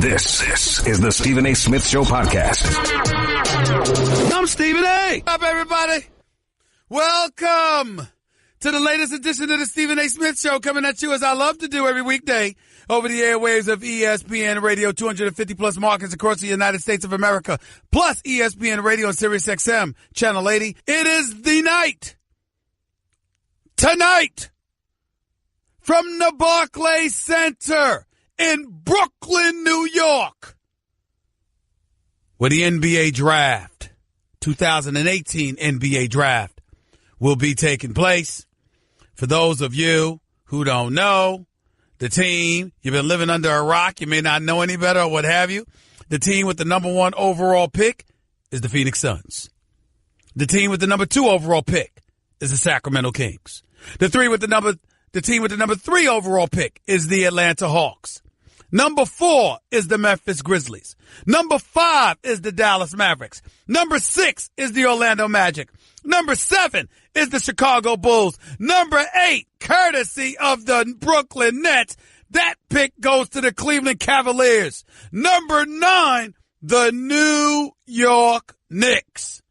This is the Stephen A. Smith Show podcast. I'm Stephen A. What's up, everybody? Welcome to the latest edition of the Stephen A. Smith Show, coming at you as I love to do every weekday over the airwaves of ESPN Radio, 250 plus markets across the United States of America, plus ESPN Radio and Sirius XM, Channel 80. It is the night, tonight, from the Barclays Center in Brooklyn, New York, where the NBA draft, 2018 NBA draft, will be taking place. For those of you who don't know, the team, you've been living under a rock, you may not know any better or what have you. The team with the number 1 overall pick is the Phoenix Suns. The team with the number 2 overall pick is the Sacramento Kings. The team with the number 3 overall pick is the Atlanta Hawks. Number 4 is the Memphis Grizzlies. Number 5 is the Dallas Mavericks. Number 6 is the Orlando Magic. Number 7 is the Chicago Bulls. Number 8, courtesy of the Brooklyn Nets, that pick goes to the Cleveland Cavaliers. Number 9, the New York Knicks.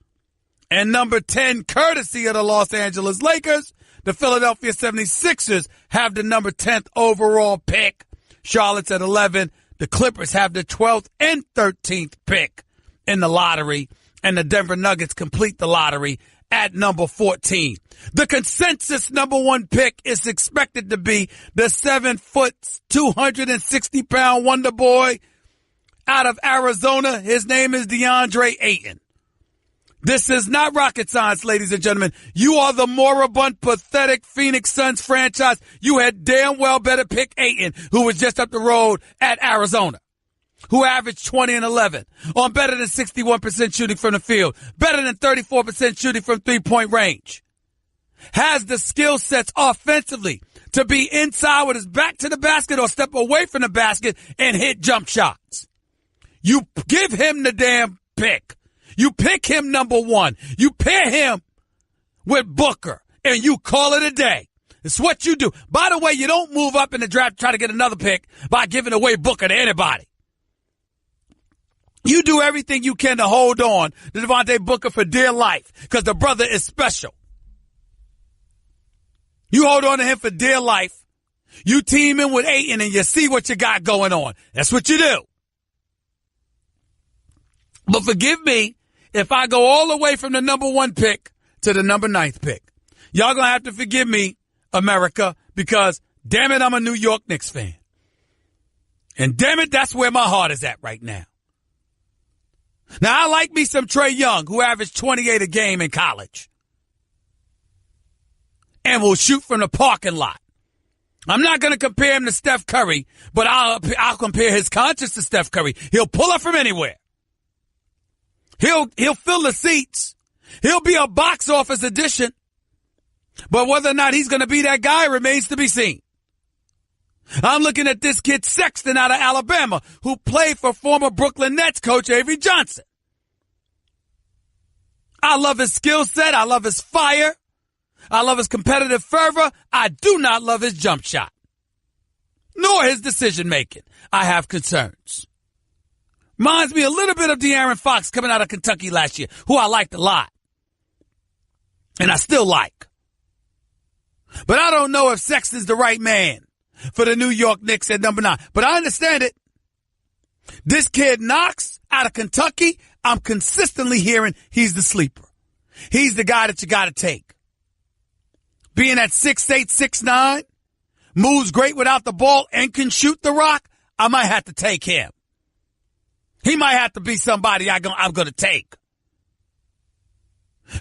And number 10, courtesy of the Los Angeles Lakers, the Philadelphia 76ers have the number 10th overall pick. Charlotte's at 11. The Clippers have the 12th and 13th pick in the lottery. And the Denver Nuggets complete the lottery at number 14. The consensus number 1 pick is expected to be the 7-foot, 260-pound wonder boy out of Arizona. His name is DeAndre Ayton. This is not rocket science, ladies and gentlemen. You are the moribund, pathetic Phoenix Suns franchise. You had damn well better pick Ayton, who was just up the road at Arizona, who averaged 20 and 11 on better than 61% shooting from the field, better than 34% shooting from three-point range, has the skill sets offensively to be inside with his back to the basket or step away from the basket and hit jump shots. You give him the damn pick. You pick him number 1. You pair him with Booker, and you call it a day. It's what you do. By the way, you don't move up in the draft to try to get another pick by giving away Booker to anybody. You do everything you can to hold on to Devontae Booker for dear life because the brother is special. You hold on to him for dear life. You team him with Ayton and you see what you got going on. That's what you do. But forgive me if I go all the way from the number 1 pick to the number 9th pick. Y'all gonna have to forgive me, America, because damn it, I'm a New York Knicks fan. And damn it, that's where my heart is at right now. Now, I like me some Trae Young, who averaged 28 a game in college and will shoot from the parking lot. I'm not going to compare him to Steph Curry, but I'll compare his conscience to Steph Curry. He'll pull up from anywhere. He'll fill the seats. He'll be a box office addition. But whether or not he's going to be that guy remains to be seen. I'm looking at this kid Sexton out of Alabama, who played for former Brooklyn Nets coach Avery Johnson. I love his skill set. I love his fire. I love his competitive fervor. I do not love his jump shot, nor his decision making. I have concerns. Reminds me a little bit of De'Aaron Fox coming out of Kentucky last year, who I liked a lot. And I still like. But I don't know if Sexton's the right man for the New York Knicks at number 9. But I understand it. This kid Knox out of Kentucky, I'm consistently hearing he's the sleeper. He's the guy that you got to take. Being at 6'8", 6'9", moves great without the ball and can shoot the rock, I might have to take him. He might have to be somebody I'm going to take.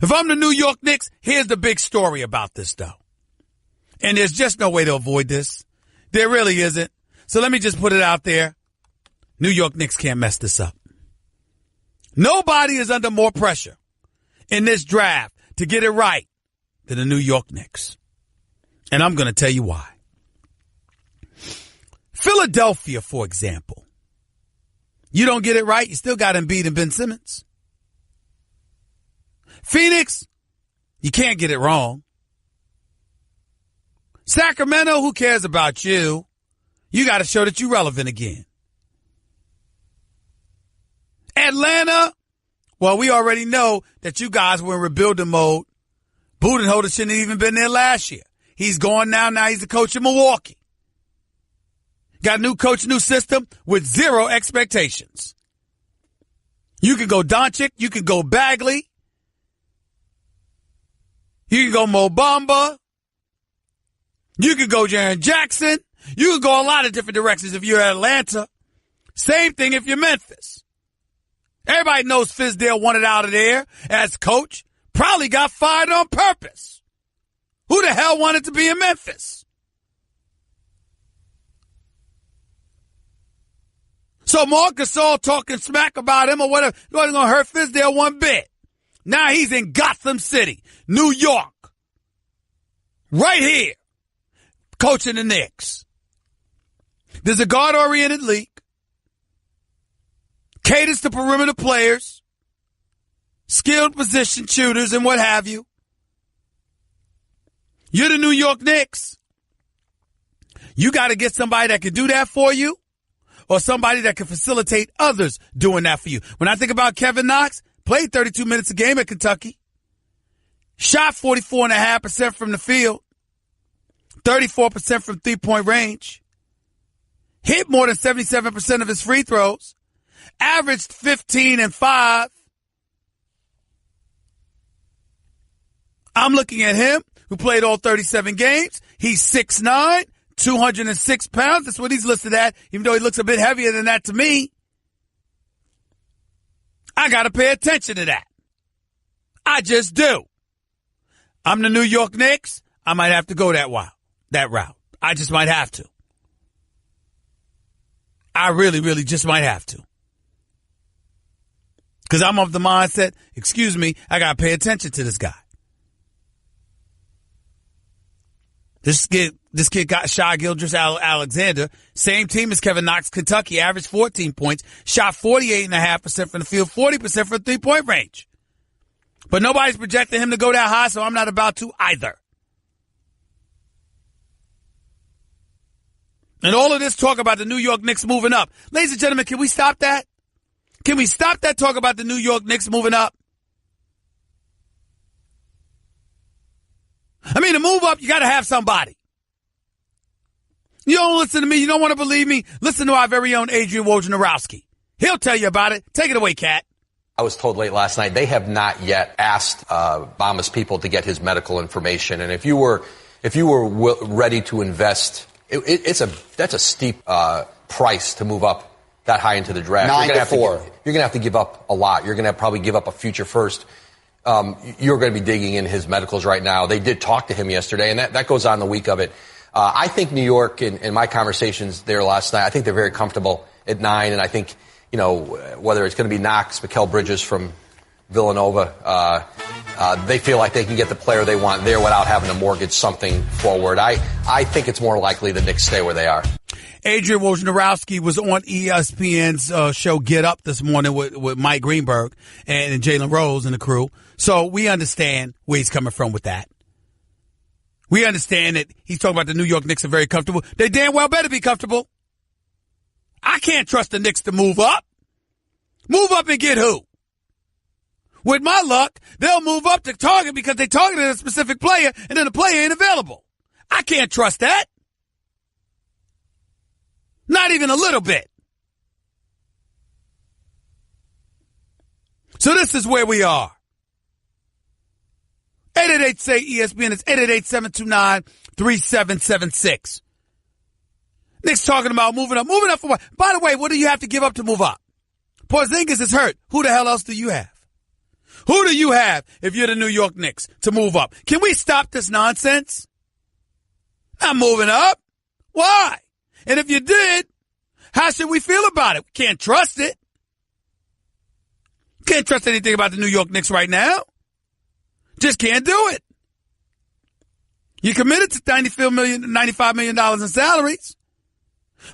If I'm the New York Knicks, here's the big story about this, though. And there's just no way to avoid this. There really isn't. So let me just put it out there. New York Knicks can't mess this up. Nobody is under more pressure in this draft to get it right than the New York Knicks. And I'm going to tell you why. Philadelphia, for example. You don't get it right, you still got Embiid and Ben Simmons. Phoenix, you can't get it wrong. Sacramento, who cares about you? You got to show that you're relevant again. Atlanta, well, we already know that you guys were in rebuilding mode. Budenholzer shouldn't have even been there last year. He's gone now. Now he's the coach in Milwaukee. Got a new coach, new system with zero expectations. You can go Doncic. You can go Bagley. You can go Mo Bamba. You can go Jaren Jackson. You can go a lot of different directions if you're Atlanta. Same thing if you're Memphis. Everybody knows Fizdale wanted out of there as coach. Probably got fired on purpose. Who the hell wanted to be in Memphis? So Marc Gasol talking smack about him or whatever wasn't going to hurt Fizdale one bit. Now he's in Gotham City, New York. Right here. Coaching the Knicks. There's a guard-oriented league. Caters to perimeter players. Skilled position shooters and what have you. You're the New York Knicks. You got to get somebody that can do that for you or somebody that can facilitate others doing that for you. When I think about Kevin Knox, played 32 minutes a game at Kentucky. Shot 44.5% from the field. 34% from three-point range. Hit more than 77% of his free throws. Averaged 15 and 5. I'm looking at him, who played all 37 games. He's 6'9", 206 pounds. That's what he's listed at, even though he looks a bit heavier than that to me. I got to pay attention to that. I just do. I'm the New York Knicks. I might have to go that route. I just might have to. I really, really just might have to. Because I'm of the mindset, excuse me, I got to pay attention to this guy. This kid got Shai Gilgeous-Alexander, same team as Kevin Knox, Kentucky, averaged 14 points, shot 48.5% from the field, 40% from three-point range. But nobody's projecting him to go that high, so I'm not about to either. And all of this talk about the New York Knicks moving up. Ladies and gentlemen, can we stop that? Can we stop that talk about the New York Knicks moving up? I mean, to move up, you got to have somebody. You don't listen to me. You don't want to believe me. Listen to our very own Adrian Wojnarowski. He'll tell you about it. Take it away, Kat. I was told late last night they have not yet asked Bama's people to get his medical information. And if you were ready to invest, that's a steep price to move up that high into the draft. 9 to 4. You're going to have to give up a lot. You're going to probably give up a future first. You're going to be digging in his medicals right now. They did talk to him yesterday, and that goes on the week of it. I think New York, in my conversations there last night, I think they're very comfortable at 9, and I think, whether it's going to be Knox, Mikal Bridges from Villanova, they feel like they can get the player they want there without having to mortgage something forward. I think it's more likely the Knicks stay where they are. Adrian Wojnarowski was on ESPN's show Get Up this morning with Mike Greenberg and Jalen Rose and the crew. So we understand where he's coming from with that. We understand that he's talking about the New York Knicks are very comfortable. They damn well better be comfortable. I can't trust the Knicks to move up. Move up and get who? With my luck, they'll move up to target because they targeted a specific player and then the player ain't available. I can't trust that. Not even a little bit. So this is where we are. 888-SAY-ESPN. It's 888-729-3776. Nick's talking about moving up. Moving up for what? By the way, what do you have to give up to move up? Porzingis is hurt. Who the hell else do you have? Who do you have if you're the New York Knicks to move up? Can we stop this nonsense? Not moving up. Why? And if you did, how should we feel about it? We can't trust it. Can't trust anything about the New York Knicks right now. Just can't do it. You committed to $95 million in salaries.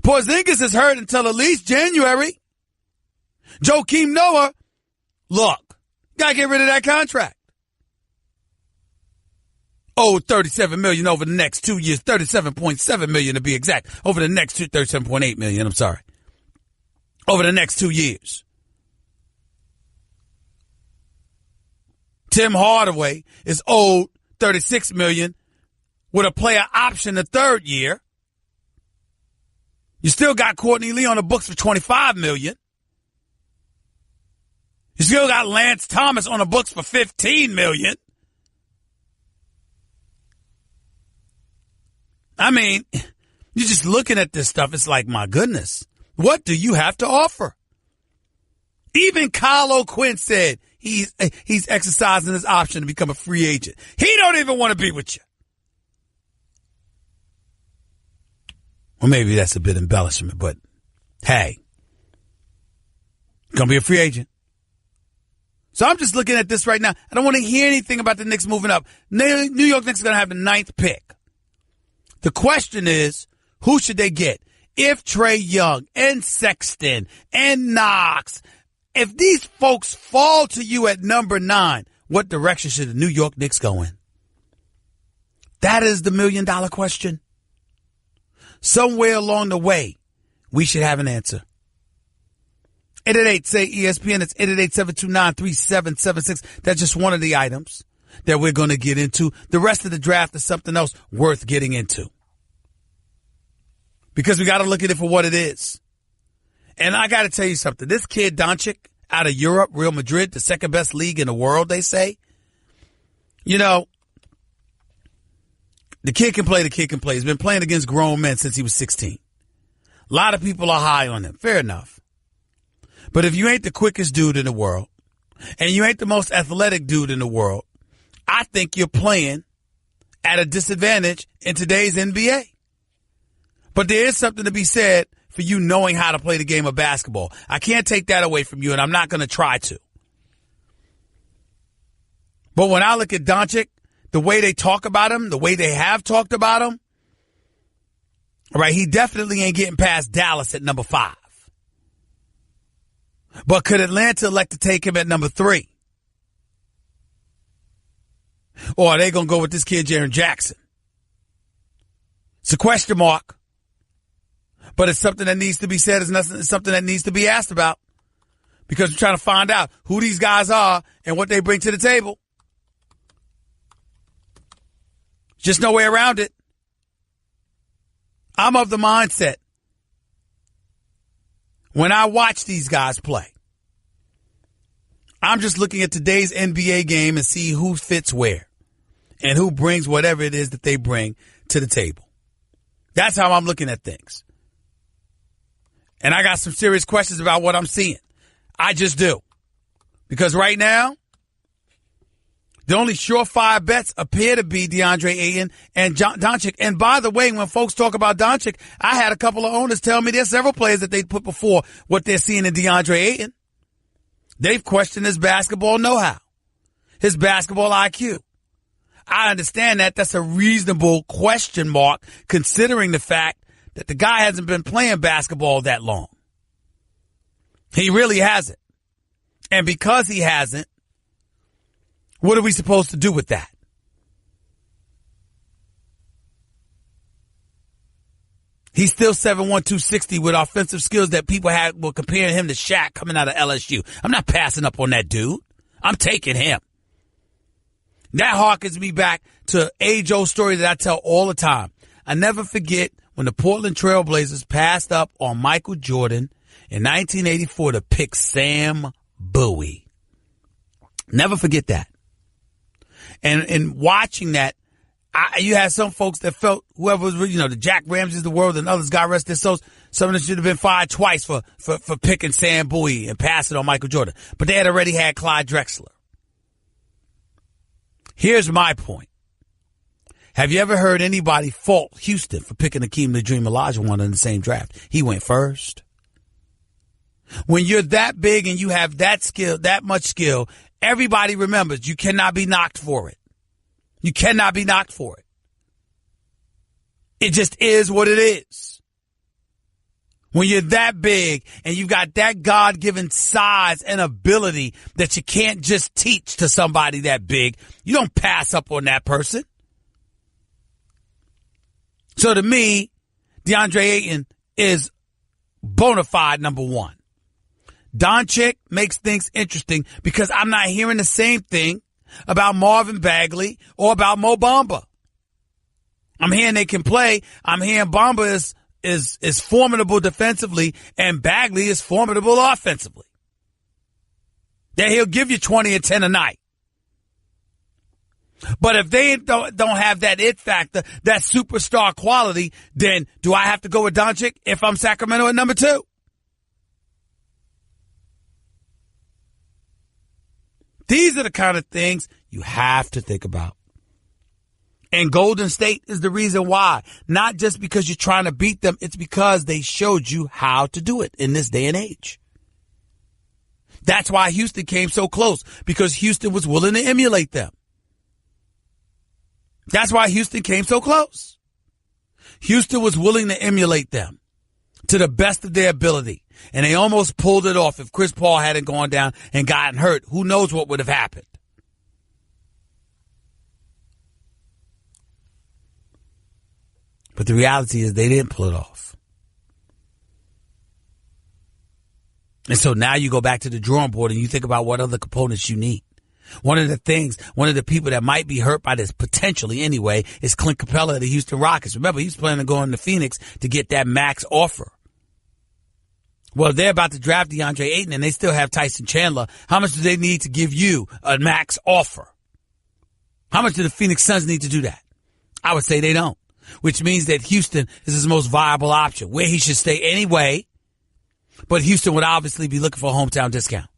Porzingis is hurt until at least January. Joakim Noah, look, gotta get rid of that contract. Oh, $37 million over the next 2 years, $37.7 million to be exact. Over the next $37.8 million, I'm sorry. Over the next 2 years. Tim Hardaway is owed $36 million with a player option the third year. You still got Courtney Lee on the books for $25 million. You still got Lance Thomas on the books for $15 million. I mean, you're just looking at this stuff. It's like, my goodness, what do you have to offer? Even Kyle O'Quinn said he's exercising his option to become a free agent. He don't even want to be with you. Well, maybe that's a bit embellishment, but hey, gonna be a free agent. So I'm just looking at this right now. I don't want to hear anything about the Knicks moving up. New York Knicks are gonna have the 9th pick. The question is, who should they get? If Trae Young and Sexton and Knox, if these folks fall to you at number 9, what direction should the New York Knicks go in? That is the $1 million question. Somewhere along the way, we should have an answer. 888 say ESPN. It's 888-729-3776. That's just one of the items that we're going to get into. The rest of the draft is something else worth getting into. Because we got to look at it for what it is. And I got to tell you something. This kid, Doncic, out of Europe, Real Madrid, the second best league in the world, they say. You know, the kid can play, He's been playing against grown men since he was 16. A lot of people are high on him. Fair enough. But if you ain't the quickest dude in the world, and you ain't the most athletic dude in the world, I think you're playing at a disadvantage in today's NBA. But there is something to be said for you knowing how to play the game of basketball. I can't take that away from you, and I'm not going to try to. But when I look at Doncic, the way they talk about him, the way they have talked about him, all right, he definitely ain't getting past Dallas at number 5. But could Atlanta elect to take him at number 3? Or are they going to go with this kid, Jaren Jackson? It's a question mark. But it's something that needs to be said. It's something that needs to be asked about. Because we're trying to find out who these guys are and what they bring to the table. Just no way around it. I'm of the mindset, when I watch these guys play, I'm just looking at today's NBA game and see who fits where and who brings whatever it is that they bring to the table. That's how I'm looking at things. And I got some serious questions about what I'm seeing. I just do. Because right now, the only surefire bets appear to be DeAndre Ayton and Doncic. And by the way, when folks talk about Doncic, I had a couple of owners tell me there's several players that they put before what they're seeing in DeAndre Ayton. They've questioned his basketball know-how, his basketball IQ. I understand that. That's a reasonable question mark considering the fact that the guy hasn't been playing basketball that long. He really hasn't. And because he hasn't, what are we supposed to do with that? He's still 7'1", 260 with offensive skills that people were comparing him to Shaq coming out of LSU. I'm not passing up on that dude. I'm taking him. That harkens me back to age-old story that I tell all the time. I never forget when the Portland Trail Blazers passed up on Michael Jordan in 1984 to pick Sam Bowie. Never forget that. And in watching that, you had some folks that felt whoever was, the Jack Ramses of the world and others, God rest their souls, some of them should have been fired twice for picking Sam Bowie and passing on Michael Jordan. But they had already had Clyde Drexler. Here's my point. Have you ever heard anybody fault Houston for picking Akeem the Dream Olajuwon in the same draft? He went first. When you're that big and you have that skill, that much skill, everybody remembers you cannot be knocked for it. You cannot be knocked for it. It just is what it is. When you're that big and you've got that God-given size and ability that you can't just teach to somebody that big, you don't pass up on that person. So to me, DeAndre Ayton is bona fide number 1. Doncic makes things interesting because I'm not hearing the same thing about Marvin Bagley or about Mo Bamba. I'm hearing they can play. I'm hearing Bamba is formidable defensively and Bagley is formidable offensively. That he'll give you 20 and 10 a night. But if they don't have that it factor, that superstar quality, then do I have to go with Doncic if I'm Sacramento at number 2? These are the kind of things you have to think about. And Golden State is the reason why. Not just because you're trying to beat them. It's because they showed you how to do it in this day and age. That's why Houston came so close, because Houston was willing to emulate them. That's why Houston came so close. Houston was willing to emulate them to the best of their ability. And they almost pulled it off. If Chris Paul hadn't gone down and gotten hurt, who knows what would have happened. But the reality is they didn't pull it off. And so now you go back to the drawing board and you think about what other components you need. One of the people that might be hurt by this, potentially anyway, is Clint Capella of the Houston Rockets. Remember, he's planning on going to Phoenix to get that max offer. Well, they're about to draft DeAndre Ayton and they still have Tyson Chandler. How much do they need to give you a max offer? How much do the Phoenix Suns need to do that? I would say they don't, which means that Houston is his most viable option, where he should stay anyway. But Houston would obviously be looking for a hometown discount.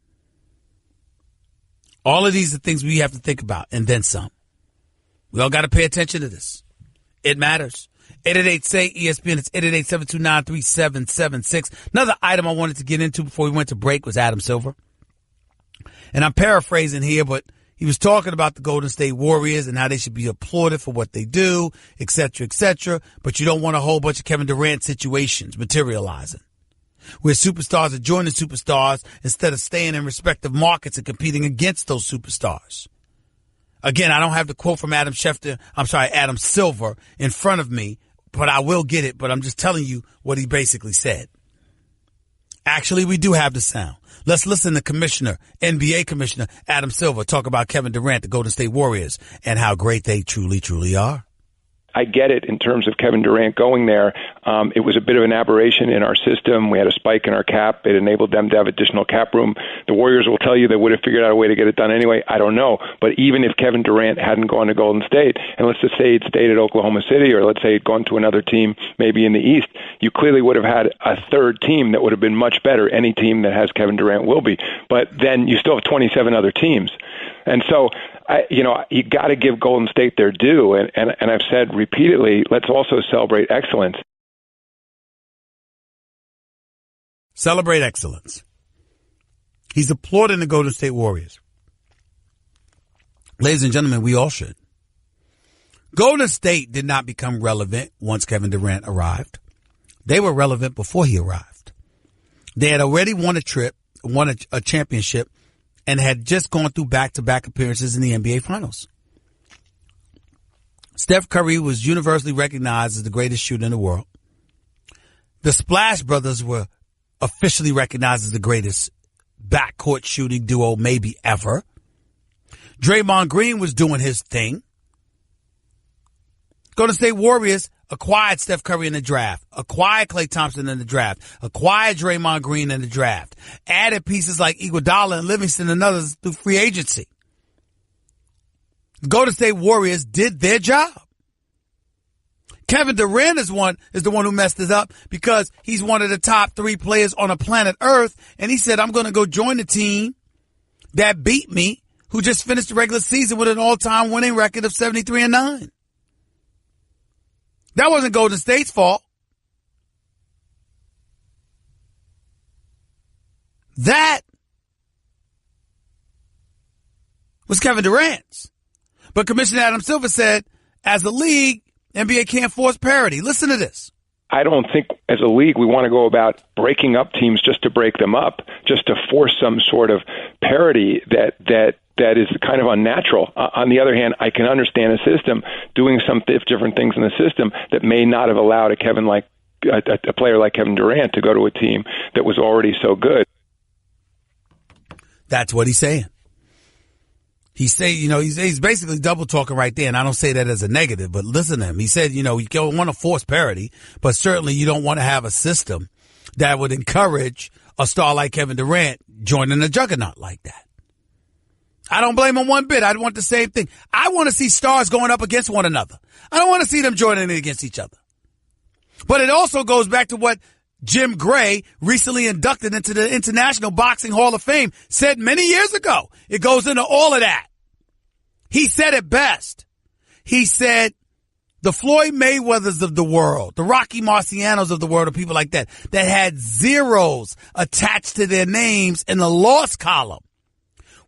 All of these are things we have to think about, and then some. We all got to pay attention to this. It matters. 888-SAY-ESPN. It's 888-729-3776. Another item I wanted to get into before we went to break was Adam Silver. And I'm paraphrasing here, but he was talking about the Golden State Warriors and how they should be applauded for what they do, et cetera, et cetera. But you don't want a whole bunch of Kevin Durant situations materializing, where superstars are joining superstars instead of staying in respective markets and competing against those superstars. Again, I don't have the quote from Adam Silver in front of me, but I will get it. But I'm just telling you what he basically said. Actually, we do have the sound. Let's listen to NBA Commissioner Adam Silver talk about Kevin Durant, the Golden State Warriors, and how great they truly, truly are. I get it in terms of Kevin Durant going there. It was a bit of an aberration in our system. We had a spike in our cap. It enabled them to have additional cap room. The Warriors will tell you they would have figured out a way to get it done anyway. I don't know. But even if Kevin Durant hadn't gone to Golden State, and let's just say he'd stayed at Oklahoma City, or let's say he'd gone to another team maybe in the East, you clearly would have had a third team that would have been much better. Any team that has Kevin Durant will be. But then you still have 27 other teams. And so, you got to give Golden State their due. And I've said repeatedly, let's also celebrate excellence. Celebrate excellence. He's applauding the Golden State Warriors. Ladies and gentlemen, we all should. Golden State did not become relevant once Kevin Durant arrived. They were relevant before he arrived. They had already won a championship, and had just gone through back-to-back appearances in the NBA Finals. Steph Curry was universally recognized as the greatest shooter in the world. The Splash Brothers were officially recognized as the greatest backcourt shooting duo maybe ever. Draymond Green was doing his thing. Golden State Warriors acquired Steph Curry in the draft, acquired Klay Thompson in the draft, acquired Draymond Green in the draft, added pieces like Iguodala and Livingston and others through free agency. Golden State Warriors did their job. Kevin Durant is the one who messed it up, because he's one of the top 3 players on the planet Earth, and he said, I'm going to go join the team that beat me, who just finished the regular season with an all-time winning record of 73-9. That wasn't Golden State's fault. That was Kevin Durant's. But Commissioner Adam Silver said, as a league, NBA can't force parity. Listen to this. I don't think as a league we want to go about breaking up teams just to break them up, just to force some sort of parity that is kind of unnatural. On the other hand, I can understand a system doing some different things in the system that may not have allowed a player like Kevin Durant to go to a team that was already so good. That's what he's saying. He say, he's basically double talking right there, and I don't say that as a negative, but listen to him. He said, you don't want to force parity, but certainly you don't want to have a system that would encourage a star like Kevin Durant joining a juggernaut like that. I don't blame him one bit. I'd want the same thing. I want to see stars going up against one another. I don't want to see them joining against each other. But it also goes back to what Jim Gray, recently inducted into the International Boxing Hall of Fame, said many years ago. It goes into all of that. He said it best. He said the Floyd Mayweathers of the world, the Rocky Marcianos of the world, or people like that had zeros attached to their names in the loss column.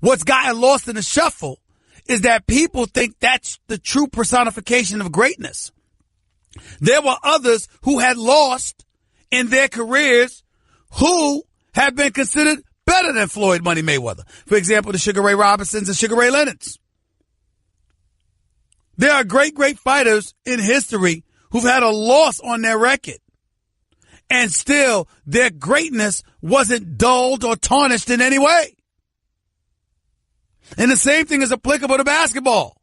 What's gotten lost in the shuffle is that people think that's the true personification of greatness. There were others who had lost in their careers who have been considered better than Floyd Money Mayweather. For example, the Sugar Ray Robinsons and Sugar Ray Leonards. There are great, great fighters in history who've had a loss on their record. And still, their greatness wasn't dulled or tarnished in any way. And the same thing is applicable to basketball.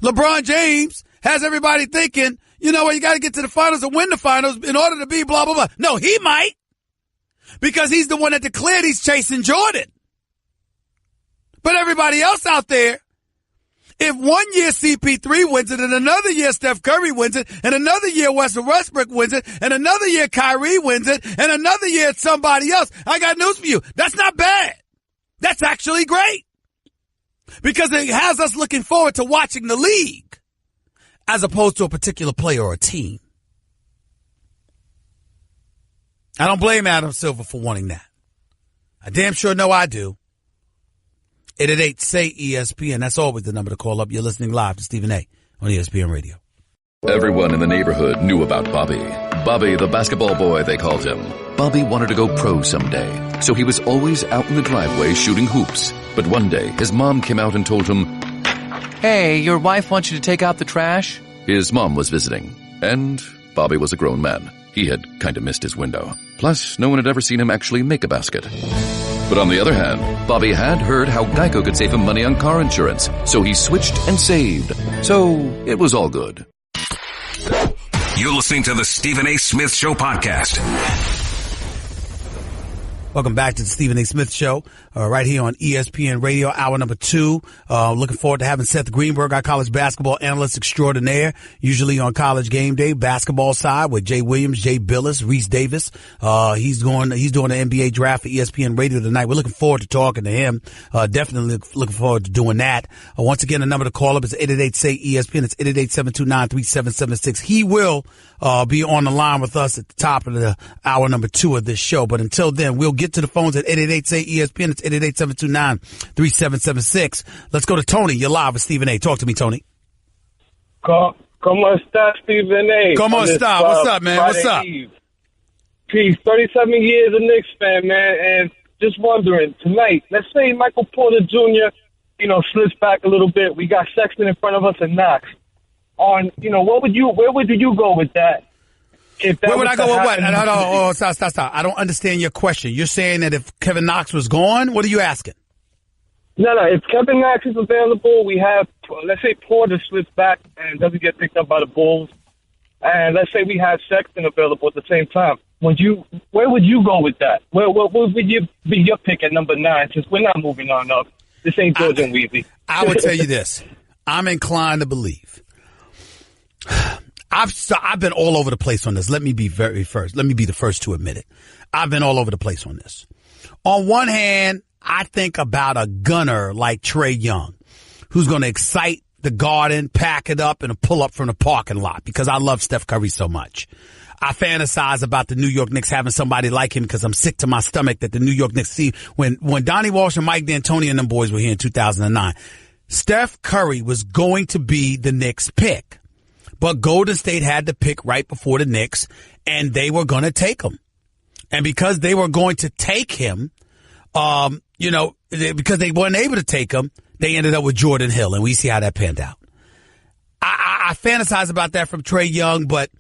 LeBron James has everybody thinking, you got to get to the finals and win the finals in order to be blah, blah, blah. No, he might. Because he's the one that declared he's chasing Jordan. But everybody else out there, if one year CP3 wins it, and another year Steph Curry wins it, and another year Russell Westbrook wins it, and another year Kyrie wins it, and another year it's somebody else, I got news for you. That's not bad. That's actually great. Because it has us looking forward to watching the league as opposed to a particular player or a team. I don't blame Adam Silver for wanting that. I damn sure know I do. 888-SAY-ESPN. That's always the number to call up. You're listening live to Stephen A. on ESPN Radio. Everyone in the neighborhood knew about Bobby. Bobby, the basketball boy, they called him. Bobby wanted to go pro someday, so he was always out in the driveway shooting hoops. But one day, his mom came out and told him, "Hey, your wife wants you to take out the trash." His mom was visiting, and Bobby was a grown man. He had kind of missed his window. Plus, no one had ever seen him actually make a basket. But on the other hand, Bobby had heard how Geico could save him money on car insurance, so he switched and saved. So it was all good. You're listening to the Stephen A. Smith Show podcast. Welcome back to the Stephen A. Smith Show, right here on ESPN Radio, hour number 2. Looking forward to having Seth Greenberg, our college basketball analyst extraordinaire, usually on College Game Day, basketball side with Jay Williams, Jay Billis, Reese Davis. He's doing the NBA draft for ESPN Radio tonight. We're looking forward to talking to him. Definitely looking forward to doing that. Once again, the number to call up is 888-SAY-ESPN. It's 888-729-3776. He will be on the line with us at the top of the hour number 2 of this show. But until then, we'll get to the phones at 888-SAY-ESPN. It's 888-729-3776. Let's go to Tony. You're live with Stephen A. Talk to me, Tony. ¿Cómo está, Stephen A? ¿Cómo está? What's up, man? What's up? Peace. 37 years a Knicks fan, man. And just wondering, tonight, let's say Michael Porter Jr., slips back a little bit. We got Sexton in front of us and Knox. Where would you go with that? Where would I go with what? No, stop. I don't understand your question. You're saying that if Kevin Knox was gone, what are you asking? No. If Kevin Knox is available, we have, let's say Porter slips back and doesn't get picked up by the Bulls. And let's say we have Sexton available at the same time. Where would you go with that? What would be your pick at number 9, since we're not moving on up? This ain't George and Weezy. I would tell you this. I'm inclined to believe. I've been all over the place on this. Let me be the first to admit it. I've been all over the place on this. On one hand, I think about a gunner like Trae Young, who's going to excite the Garden, pack it up, and pull up from the parking lot because I love Steph Curry so much. I fantasize about the New York Knicks having somebody like him because I'm sick to my stomach that the New York Knicks see when Donnie Walsh and Mike D'Antoni and them boys were here in 2009. Steph Curry was going to be the Knicks pick. But Golden State had the pick right before the Knicks, and they were going to take him. And because they were going to take him, because they weren't able to take him, they ended up with Jordan Hill, and we see how that panned out. I fantasize about that from Trae Young, but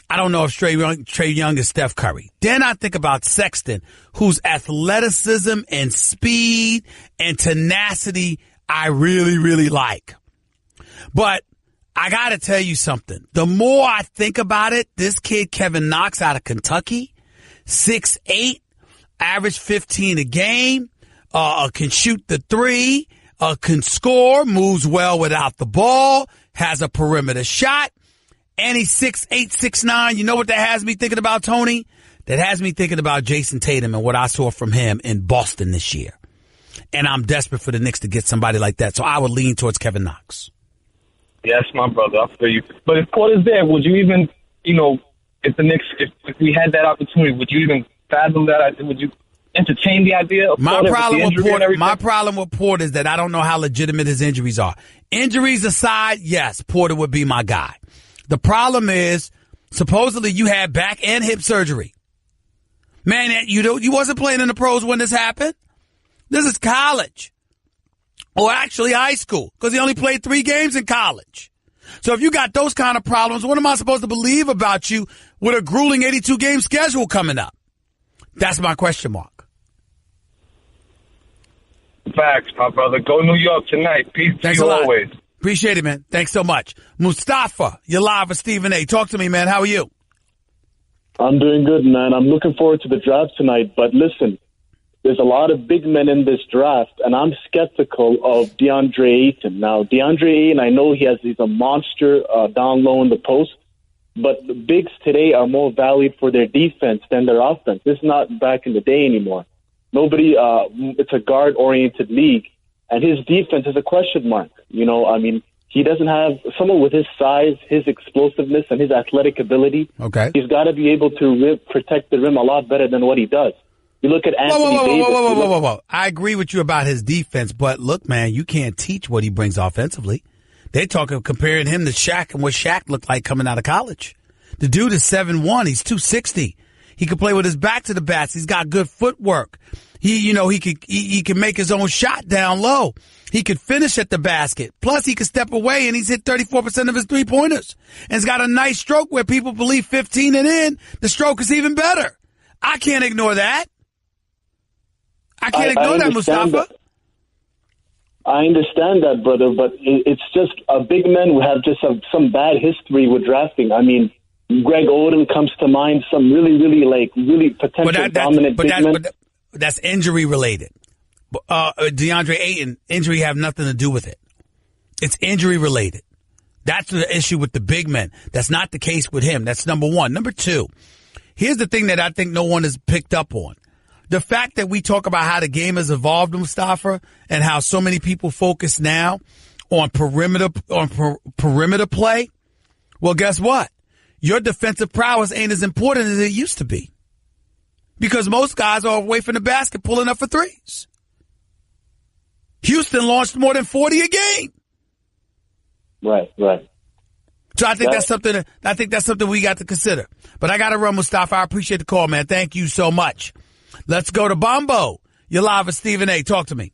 I don't know if Trae Young is Steph Curry. Then I think about Sexton, whose athleticism and speed and tenacity I really, really like. But I got to tell you something. The more I think about it, this kid, Kevin Knox out of Kentucky, 6'8", average 15 a game, can shoot the three, can score, moves well without the ball, has a perimeter shot. And he's 6'8", 6'9". You know what that has me thinking about, Tony? That has me thinking about Jason Tatum and what I saw from him in Boston this year. And I'm desperate for the Knicks to get somebody like that. So I would lean towards Kevin Knox. Yes, my brother. I feel you. But if Porter's there, would you even, if the Knicks, if we had that opportunity, would you even fathom that? Would you entertain the idea of my problem with Porter is that I don't know how legitimate his injuries are. Injuries aside, yes, Porter would be my guy. The problem is, supposedly you had back and hip surgery. Man, you wasn't playing in the pros when this happened. This is college. Or actually high school, because he only played 3 games in college. So if you got those kind of problems, what am I supposed to believe about you with a grueling 82-game schedule coming up? That's my question mark. Facts, my brother. Go New York tonight. Peace to you always. Appreciate it, man. Thanks so much. Mustafa, you're live with Stephen A. Talk to me, man. How are you? I'm doing good, man. I'm looking forward to the draft tonight. But listen, there's a lot of big men in this draft, and I'm skeptical of DeAndre Ayton. Now, DeAndre Ayton, I know he's a monster down low in the post, but the bigs today are more valued for their defense than their offense. This is not back in the day anymore. It's a guard-oriented league, and his defense is a question mark. He doesn't have someone with his size, his explosiveness, and his athletic ability. Okay. He's got to be able to protect the rim a lot better than what he does. You look at Anthony Davis. Whoa. I agree with you about his defense, but look, man, you can't teach what he brings offensively. They're comparing him to Shaq and what Shaq looked like coming out of college. The dude is 7'1". He's 260. He can play with his back to the bats. He's got good footwork. He can make his own shot down low. He could finish at the basket. Plus, he could step away, and he's hit 34% of his three-pointers. And he's got a nice stroke where people believe 15 and in, the stroke is even better. I can't ignore that. I can't ignore that, Mustafa. I understand that, brother, but it's just big men who have just some bad history with drafting. I mean, Greg Oden comes to mind, some really potential dominant big men. But that's injury related. DeAndre Ayton, injury have nothing to do with it. It's injury related. That's the issue with the big men. That's not the case with him. That's number one. Number two, here's the thing that I think no one has picked up on. The fact that we talk about how the game has evolved, Mustafa, and how so many people focus now on perimeter play. Well, guess what? Your defensive prowess ain't as important as it used to be. Because most guys are away from the basket pulling up for threes. Houston launched more than 40 a game. Right. So I think that's something we got to consider. But I got to run, Mustafa. I appreciate the call, man. Thank you so much. Let's go to Bombo. You're live with Stephen A. Talk to me.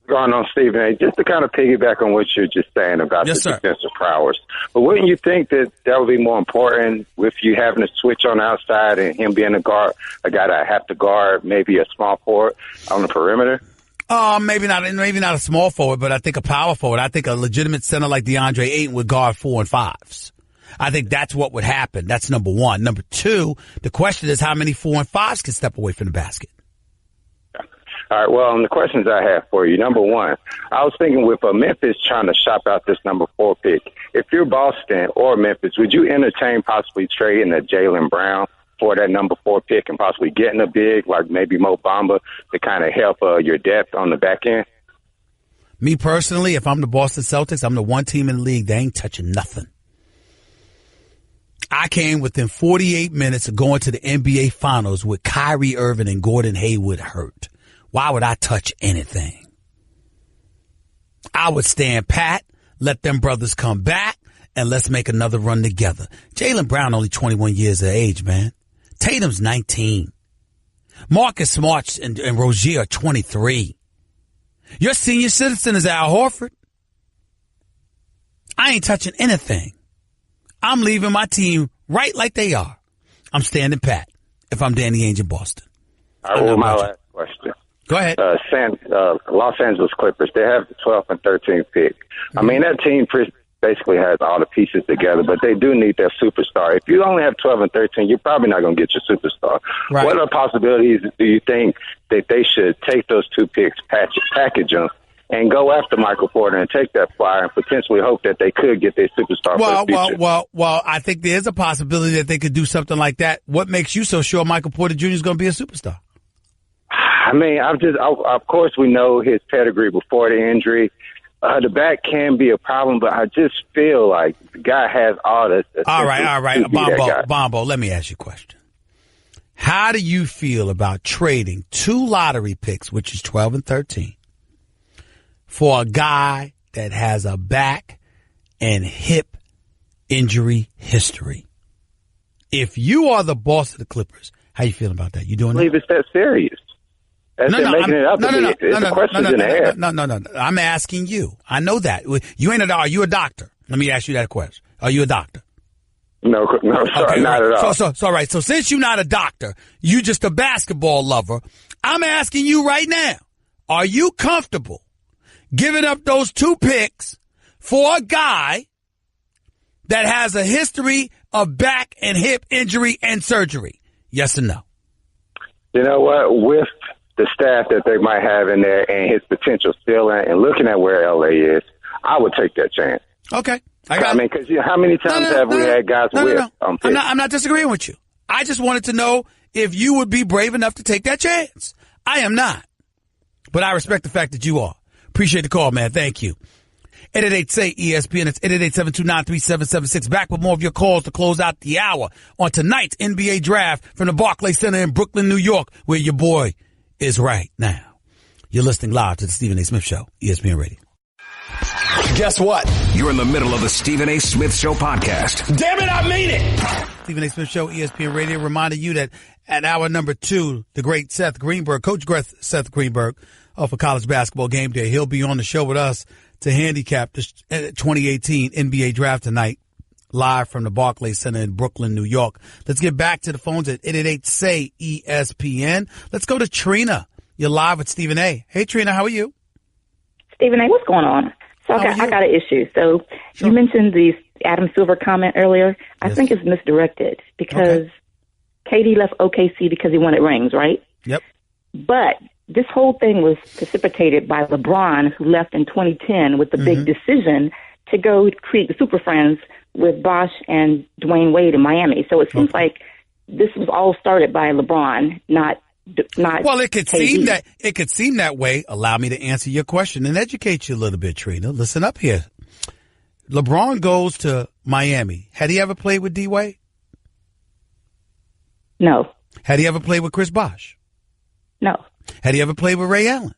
Going on, Stephen A. Just to kind of piggyback on what you're just saying about the defensive prowess. But wouldn't you think that would be more important with you having to switch on the outside and him being a guard, a guy that have to guard maybe a small forward on the perimeter? Maybe not a small forward, but I think a power forward. I think a legitimate center like DeAndre Ayton would guard 4 and 5s. I think that's what would happen. That's number one. Number two, the question is how many 4 and 5s can step away from the basket? All right, well, the questions I have for you. Number one, I was thinking with Memphis trying to shop out this number 4 pick, if you're Boston or Memphis, would you entertain possibly trading a Jaylen Brown for that number 4 pick and possibly getting a big like maybe Mo Bamba to kind of help your depth on the back end? Me personally, if I'm the Boston Celtics, I'm the one team in the league that ain't touching nothing. I came within 48 minutes of going to the NBA Finals with Kyrie Irving and Gordon Hayward hurt. Why would I touch anything? I would stand pat, let them brothers come back, and let's make another run together. Jaylen Brown only 21 years of age, man. Tatum's 19. Marcus Smart and Rozier are 23. Your senior citizen is Al Horford. I ain't touching anything. I'm leaving my team right like they are, I'm standing pat if I'm Danny Ainge in Boston. All right, well, my last question. Go ahead. Los Angeles Clippers, they have the 12th and 13th pick. I mean, that team basically has all the pieces together, but they do need their superstar. If you only have 12 and 13, you're probably not going to get your superstar. Right. What are possibilities do you think that they should take those two picks, package them, and go after Michael Porter and take that flyer and potentially hope that they could get their superstar for the future? Well, I think there's a possibility that they could do something like that. What makes you so sure Michael Porter Jr. is going to be a superstar? I mean, of course, we know his pedigree before the injury. The back can be a problem, but I just feel like the guy has all this. All right. Bombo, let me ask you a question. How do you feel about trading 2 lottery picks, which is 12 and 13, for a guy that has a back and hip injury history? If you are the boss of the Clippers, how you feeling about that? You doing that? I believe it's that serious. No. I'm asking you. I know that. You ain't are you a doctor? Let me ask you that question. Are you a doctor? No, sorry, okay, not at all. So, all right. So since you're not a doctor, you just a basketball lover, I'm asking you right now, are you comfortable giving up those 2 picks for a guy that has a history of back and hip injury and surgery? Yes or no? You know what? With the staff that they might have in there and his potential ceiling and looking at where LA is, I would take that chance. Okay. Because how many times have we had guys with? I'm not disagreeing with you. I just wanted to know if you would be brave enough to take that chance. I am not. But I respect the fact that you are. Appreciate the call, man. Thank you. 888-SAY-ESPN. It's 888-729-3776. Back with more of your calls to close out the hour on tonight's NBA draft from the Barclays Center in Brooklyn, New York, where your boy is right now. You're listening live to the Stephen A. Smith Show, ESPN Radio. Guess what? You're in the middle of the Stephen A. Smith Show podcast. Damn it, I mean it! Stephen A. Smith Show, ESPN Radio, reminding you that at hour number 2, the great Seth Greenberg, Coach Seth Greenberg, for College Basketball Game Day, he'll be on the show with us to handicap the 2018 NBA Draft tonight, live from the Barclays Center in Brooklyn, New York. Let's get back to the phones at 888-SAY-ESPN. Let's go to Trina. You're live with Stephen A. Hey, Trina, how are you? Stephen A., what's going on? So I got an issue. So You mentioned the Adam Silver comment earlier. I think it's misdirected because KD left OKC because he wanted rings, right? Yep. But this whole thing was precipitated by LeBron, who left in 2010 with the big decision to go create the Super Friends with Bosh and Dwayne Wade in Miami. So it seems like this was all started by LeBron, not. Well, it could seem that way. Allow me to answer your question and educate you a little bit, Trina. Listen up here. LeBron goes to Miami. Had he ever played with D Wade? No. Had he ever played with Chris Bosh? No. Had he ever played with Ray Allen?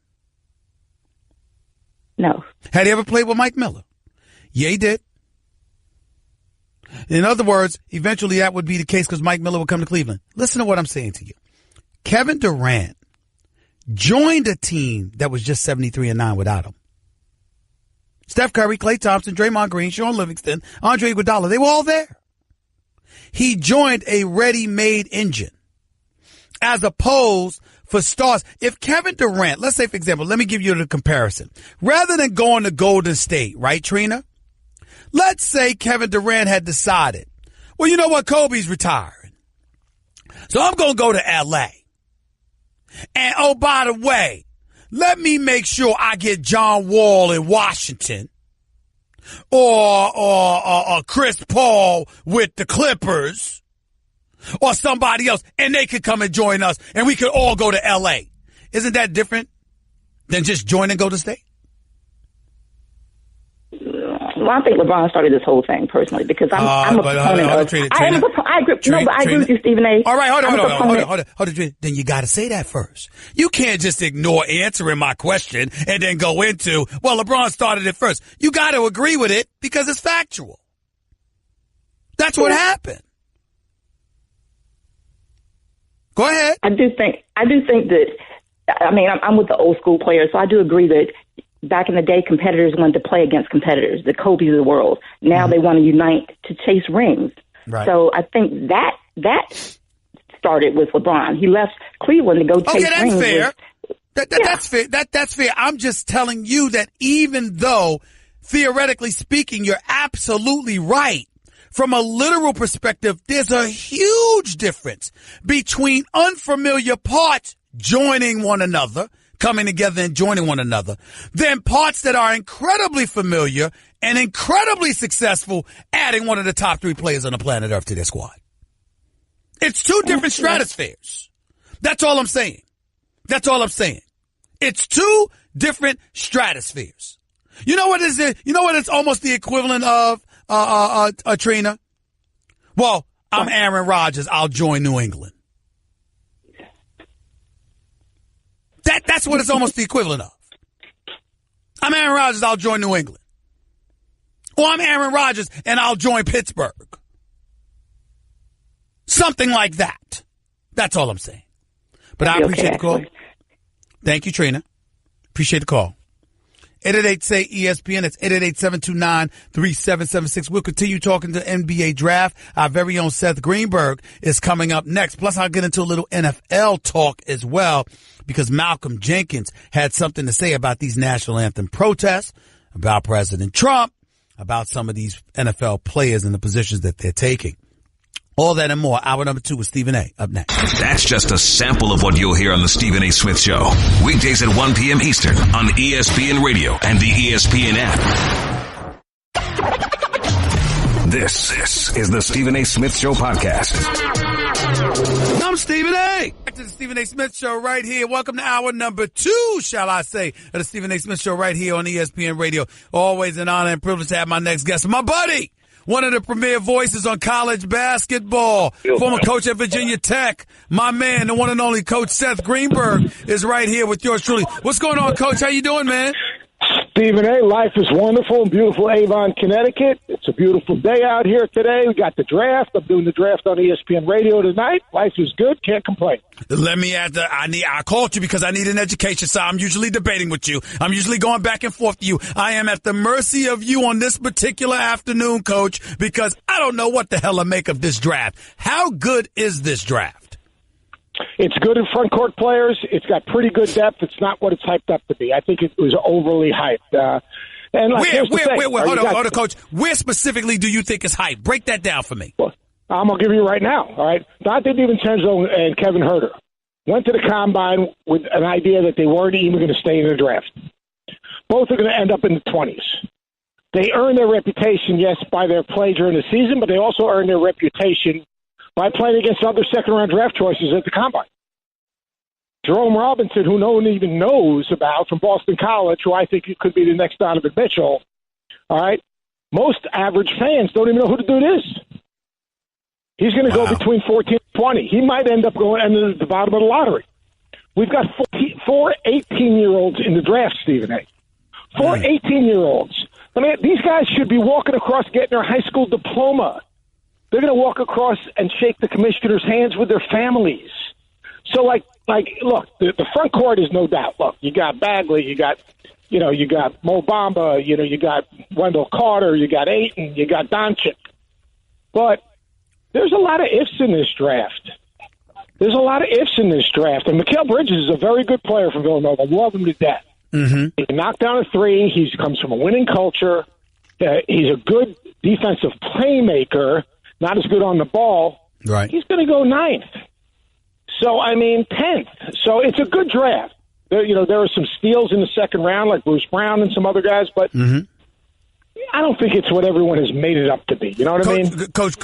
No. Had he ever played with Mike Miller? Yeah, he did. In other words, eventually that would be the case because Mike Miller would come to Cleveland. Listen to what I'm saying to you. Kevin Durant joined a team that was just 73-9 without him. Steph Curry, Klay Thompson, Draymond Green, Sean Livingston, Andre Iguodala, they were all there. He joined a ready-made engine as opposed for stars. If Kevin Durant, let's say, for example, let me give you the comparison. Rather than going to Golden State, right, Trina? Let's say Kevin Durant had decided, well, you know what? Kobe's retiring. So I'm going to go to L.A. And, oh, by the way, let me make sure I get John Wall in Washington or Chris Paul with the Clippers or somebody else, and they could come and join us, and we could all go to L.A. Isn't that different than just join and go to state? Well, I think LeBron started this whole thing personally because I'm a proponent of. I agree with you, Stephen A. All right, hold on. Then you got to say that first. You can't just ignore answering my question and then go into, well, LeBron started it first. You got to agree with it because it's factual. That's what happened. Go ahead. I do think that. I mean, I'm with the old school players, so I do agree that. Back in the day, competitors wanted to play against competitors, the Kobe's of the world. Now they want to unite to chase rings. Right. So I think that started with LeBron. He left Cleveland to go chase rings. Okay, that's fair. That's fair. I'm just telling you that even though, theoretically speaking, you're absolutely right, from a literal perspective, there's a huge difference between unfamiliar parts joining one another, coming together and joining one another, than parts that are incredibly familiar and incredibly successful, adding one of the top 3 players on the planet Earth to their squad. It's 2 different stratospheres. That's all I'm saying. It's 2 different stratospheres. You know what is it? You know what it's almost the equivalent of, Trina? Well, I'm Aaron Rodgers. I'll join New England. That's what it's almost the equivalent of. I'm Aaron Rodgers. I'll join New England. Or I'm Aaron Rodgers and I'll join Pittsburgh. Something like that. That's all I'm saying. But I appreciate the call. Thank you, Trina. Appreciate the call. 888-SAY-ESPN. That's 888-729-3776. We'll continue talking to NBA draft. Our very own Seth Greenberg is coming up next. Plus, I'll get into a little NFL talk as well, because Malcolm Jenkins had something to say about these national anthem protests, about President Trump, about some of these NFL players and the positions that they're taking. All that and more. Hour number 2 with Stephen A. Up next. That's just a sample of what you'll hear on the Stephen A. Smith Show. Weekdays at 1 p.m. Eastern on ESPN Radio and the ESPN app. This is the Stephen A. Smith Show podcast. I'm Stephen A. Back to the Stephen A. Smith Show right here. Welcome to hour number 2, shall I say, of the Stephen A. Smith Show right here on ESPN Radio. Always an honor and privilege to have my next guest, my buddy, one of the premier voices on college basketball, former coach at Virginia Tech, my man, the one and only Coach Seth Greenberg, is right here with yours truly. What's going on, Coach? How you doing, man? Stephen A., life is wonderful in beautiful Avon, Connecticut. It's a beautiful day out here today. We got the draft. I'm doing the draft on ESPN Radio tonight. Life is good. Can't complain. Let me add that I called you because I need an education, so I'm usually debating with you. I'm usually going back and forth to you. I am at the mercy of you on this particular afternoon, Coach, because I don't know what the hell to make of this draft. How good is this draft? It's good in front court players. It's got pretty good depth. It's not what it's hyped up to be. I think it was overly hyped. And like, hold on, Coach. Where specifically do you think is hyped? Break that down for me. Well, I'm going to give you right now, all right? Dante DiVincenzo and Kevin Huerter went to the Combine with an idea that they weren't even going to stay in the draft. Both are going to end up in the 20s. They earn their reputation, yes, by their play during the season, but they also earn their reputation by playing against other second-round draft choices at the Combine. Jerome Robinson, who no one even knows about, from Boston College, who I think could be the next Donovan Mitchell, all right? Most average fans don't even know who the dude is. He's going to go between 14 and 20. He might end up going into the bottom of the lottery. We've got four 18-year-olds in the draft, Stephen A. Four 18-year-olds. I mean, these guys should be walking across getting their high school diploma. They're going to walk across and shake the commissioner's hands with their families. So, look, the front court is no doubt. Look, you got Bagley, you got Mo Bamba, you got Wendell Carter, you got Ayton, you got Doncic. But there's a lot of ifs in this draft. And Mikal Bridges is a very good player from Villanova. Love him to death. Mm-hmm. He can knock down a three. He comes from a winning culture. He's a good defensive playmaker. Not as good on the ball. Right. He's going to go 9th. So, 10th. So it's a good draft. There are some steals in the second round, like Bruce Brown and some other guys, but I don't think it's what everyone has made it up to be. You know what I mean? Coach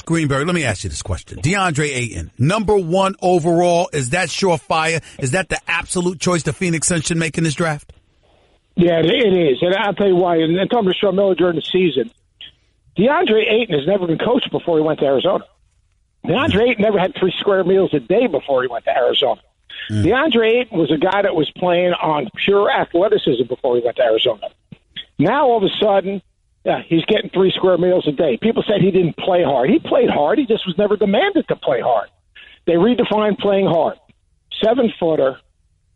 Greenberg, let me ask you this question. DeAndre Ayton, number 1 overall, is that surefire? Is that the absolute choice the Phoenix Suns should make in this draft? Yeah, it is. And I'll tell you why. And talking to Sean Miller during the season, DeAndre Ayton has never been coached before he went to Arizona. DeAndre Ayton never had 3 square meals a day before he went to Arizona. DeAndre Ayton was a guy that was playing on pure athleticism before he went to Arizona. Now, all of a sudden, he's getting 3 square meals a day. People said he didn't play hard. He played hard. He just was never demanded to play hard. They redefined playing hard. 7-footer,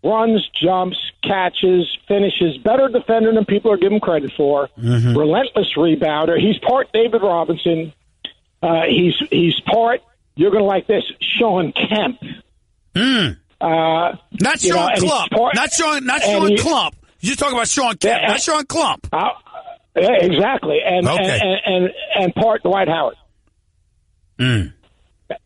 runs, jumps, catches, finishes, better defender than people are giving credit for, relentless rebounder. He's part David Robinson. He's part. You're going to like this, Sean Kemp. Not Sean Klump. Not Sean Klump. You're talking about Sean Kemp, not Sean Klump. Yeah, exactly. And part Dwight Howard.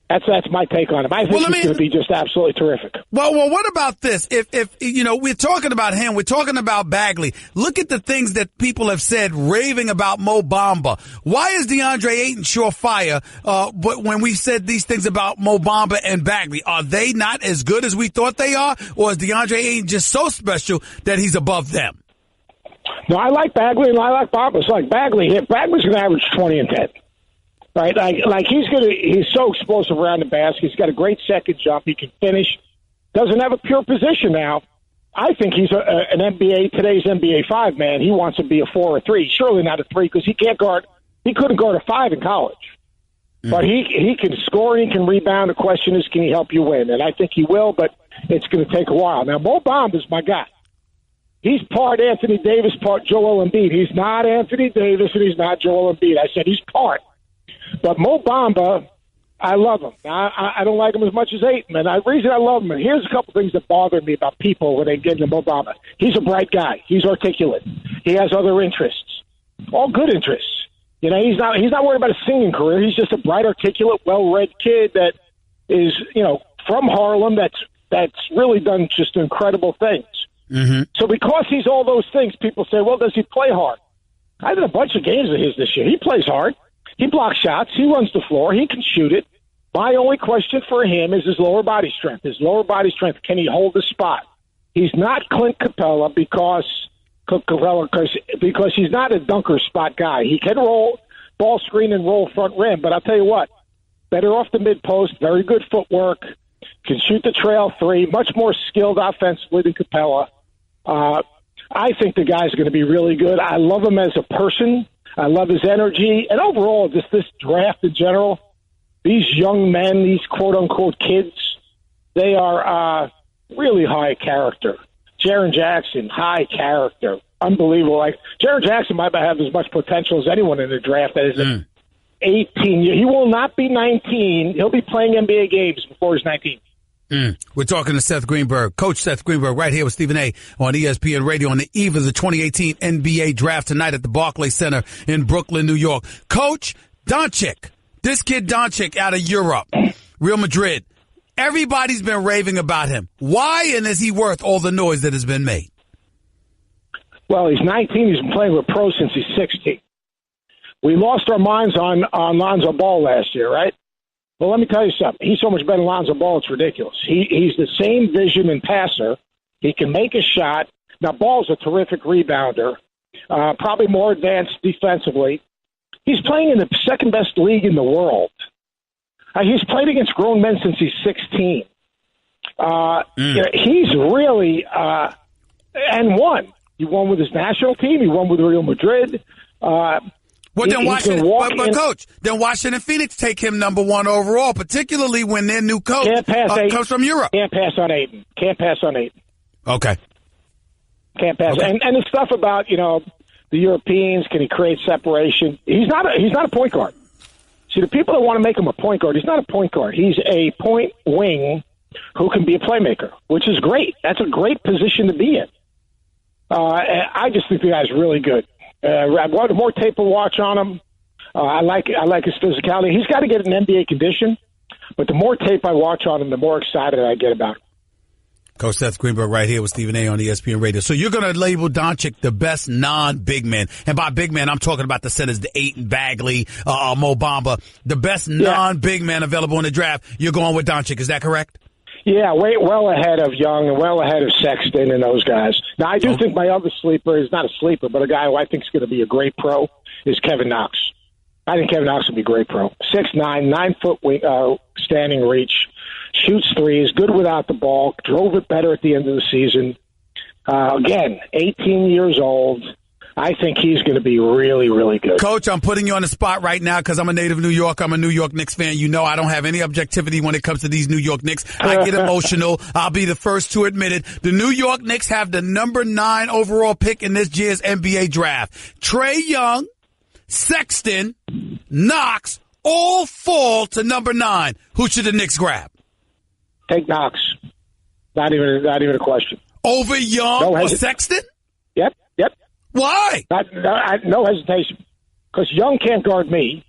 That's my take on him. I think he's going to be just absolutely terrific. Well, what about this? If we're talking about him, we're talking about Bagley. Look at the things that people have said, raving about Mo Bamba. Why is DeAndre Ayton surefire? But when we said these things about Mo Bamba and Bagley, are they not as good as we thought they are, or is DeAndre Ayton just so special that he's above them? No, I like Bagley and I like Bamba. It's like Bagley's going to average 20 and 10. Right, like he's so explosive around the basket. He's got a great second jump. He can finish. Doesn't have a pure position now. I think he's today's NBA 5 man. He wants to be a 4 or 3. Surely not a 3 because he couldn't guard a 5 in college. But he can score and he can rebound. The question is, can he help you win? And I think he will, but it's going to take a while. Now, Mo Bamba is my guy. He's part Anthony Davis, part Joel Embiid. He's not Anthony Davis and he's not Joel Embiid. I said he's part. But Mo Bamba, I love him. I don't like him as much as Ayton. And the reason I love him, and here's a couple things that bother me about people when they get into Mo Bamba. He's a bright guy. He's articulate. He has other interests, all good interests. You know, he's not worried about a singing career. He's just a bright, articulate, well-read kid that is, from Harlem. That's really done just incredible things. Mm-hmm. So because he's all those things, people say, well, does he play hard? I did a bunch of games of his this year. He plays hard. He blocks shots. He runs the floor. He can shoot it. My only question for him is his lower body strength. His lower body strength. Can he hold the spot? He's not Clint Capella because he's not a dunker spot guy. He can roll ball screen and roll front rim, but I'll tell you what, better off the mid post, very good footwork, can shoot the trail 3, much more skilled offensively than Capella. I think the guy's going to be really good. I love him as a person. I love his energy. And overall, just this draft in general, these young men, these quote-unquote kids, they are really high character. Jaren Jackson, high character. Unbelievable. Like, Jaren Jackson might have as much potential as anyone in the draft that is 18. He will not be 19. He'll be playing NBA games before he's 19. We're talking to Seth Greenberg, Coach Seth Greenberg, right here with Stephen A. on ESPN Radio on the eve of the 2018 NBA Draft tonight at the Barclays Center in Brooklyn, New York. Coach Doncic, this kid Doncic out of Europe, Real Madrid. Everybody's been raving about him. Why, and is he worth all the noise that has been made? Well, he's 19. He's been playing with pros since he's 16. We lost our minds on Lonzo Ball last year, right? Well, let me tell you something. He's so much better than Lonzo Ball, it's ridiculous. He's the same vision and passer. He can make a shot. Now, Ball's a terrific rebounder, probably more advanced defensively. He's playing in the second-best league in the world. He's played against grown men since he's 16. He's really and won. He won with his national team. He won with Real Madrid. Well, then Coach, then Washington Phoenix take him number 1 overall, particularly when their new coach comes from Europe. Can't pass on Ayton. Okay. Can't pass. Okay. And the stuff about, the Europeans, can he create separation? He's not a point guard. See, the people that want to make him a point guard, he's not a point guard. He's a point wing who can be a playmaker, which is great. That's a great position to be in. I just think the guy's really good. I want more tape to watch on him. I like his physicality. He's got to get an NBA condition, but the more tape I watch on him, the more excited I get about him. Coach Seth Greenberg right here with Stephen A. on ESPN Radio. So you're going to label Doncic the best non-big man. And by big man, I'm talking about the centers, the Ayton, Bagley, Mo Bamba. The best non-big man available in the draft. You're going with Doncic. Is that correct? Yeah, well ahead of Young and well ahead of Sexton and those guys. Now, I do think my other sleeper is not a sleeper, but a guy who I think is going to be a great pro is Kevin Knox. I think Kevin Knox will be a great pro. 6'9", 9-foot standing reach, shoots threes, good without the ball, drove it better at the end of the season. Again, 18 years old. I think he's going to be really, really good. Coach, I'm putting you on the spot right now because I'm a native New York. I'm a New York Knicks fan. You know I don't have any objectivity when it comes to these New York Knicks. I get emotional. I'll be the first to admit it. The New York Knicks have the number 9 overall pick in this year's NBA draft. Trae Young, Sexton, Knox, all fall to number 9. Who should the Knicks grab? Take Knox. Not even a question. Over Young or Sexton? Yep. Why? No hesitation. Because Young can't guard me,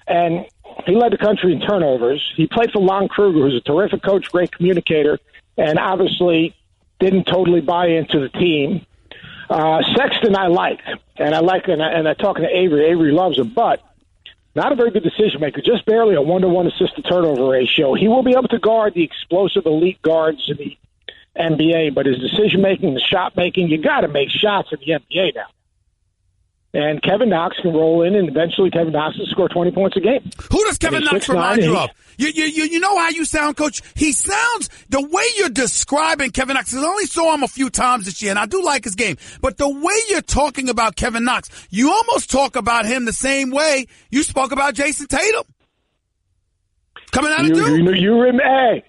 and he led the country in turnovers. He played for Lon Kruger, who's a terrific coach, great communicator, and obviously didn't totally buy into the team. Sexton I like, and I'm talking to Avery. Avery loves him, but not a very good decision maker, just barely a 1-to-1 assist-to-turnover ratio. He will be able to guard the explosive elite guards in the NBA, but his decision-making, the shot-making, you got to make shots in the NBA now. And Kevin Knox can roll in, and eventually Kevin Knox will score 20 points a game. Who does Kevin Knox remind you of? You know how you sound, Coach? He sounds, the way you're describing Kevin Knox, I only saw him a few times this year, and I do like his game. But the way you're talking about Kevin Knox, you almost talk about him the same way you spoke about Jason Tatum. Coming out of Duke?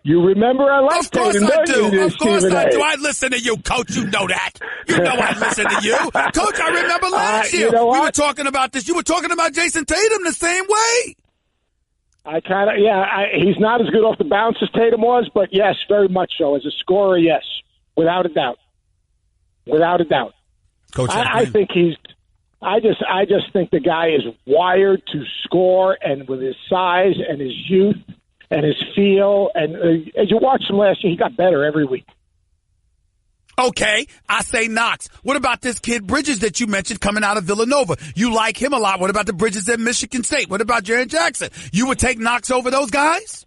You remember I like Tatum. Of course I do. Of course I do. A. I listen to you, Coach. You know that. You know I listen to you. Coach, I remember last year we were talking about this. You were talking about Jason Tatum the same way. He's not as good off the bounce as Tatum was, but yes, very much so. As a scorer, yes. Without a doubt. Coach, I think I just think the guy is wired to score, and with his size and his youth and his feel, and as you watched him last year, he got better every week. Okay, I say Knox. What about this kid Bridges that you mentioned coming out of Villanova? You like him a lot. What about the Bridges at Michigan State? What about Jaren Jackson? You would take Knox over those guys?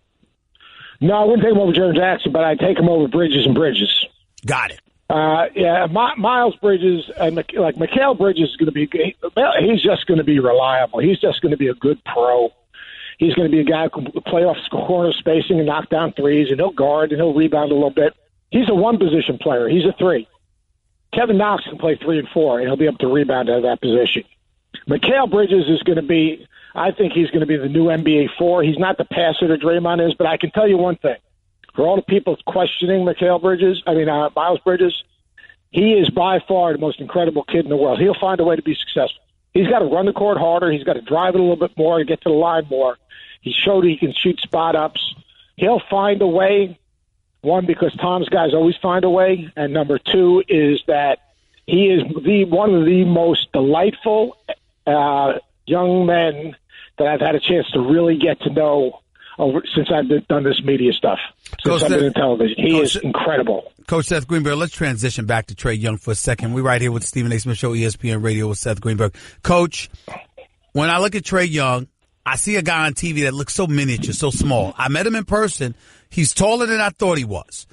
No, I wouldn't take him over Jaren Jackson, but I'd take him over Bridges and Bridges. Got it. Miles Bridges and Mikal Bridges is going to be. He's just going to be reliable. He's just going to be a good pro. He's going to be a guy who can play off corner spacing and knock down threes, and he'll guard and he'll rebound a little bit. He's a one-position player. He's a 3. Kevin Knox can play 3 and 4, and he'll be able to rebound out of that position. Mikal Bridges is going to be. I think he's going to be the new NBA 4. He's not the passer that Draymond is, but I can tell you one thing. For all the people questioning Miles Bridges, he is by far the most incredible kid in the world. He'll find a way to be successful. He's got to run the court harder. He's got to drive it a little bit more to get to the line more. He showed he can shoot spot-ups. He'll find a way, one, because Tom's guys always find a way, and number 2 is that he is one of the most delightful young men that I've had a chance to really get to know since I've done this media stuff, since I've been in television. He is incredible. Coach Seth Greenberg, let's transition back to Trae Young for a second. We're right here with the Stephen A. Smith Show, ESPN Radio with Seth Greenberg. Coach, when I look at Trae Young, I see a guy on TV that looks so miniature, so small. I met him in person. He's taller than I thought he was.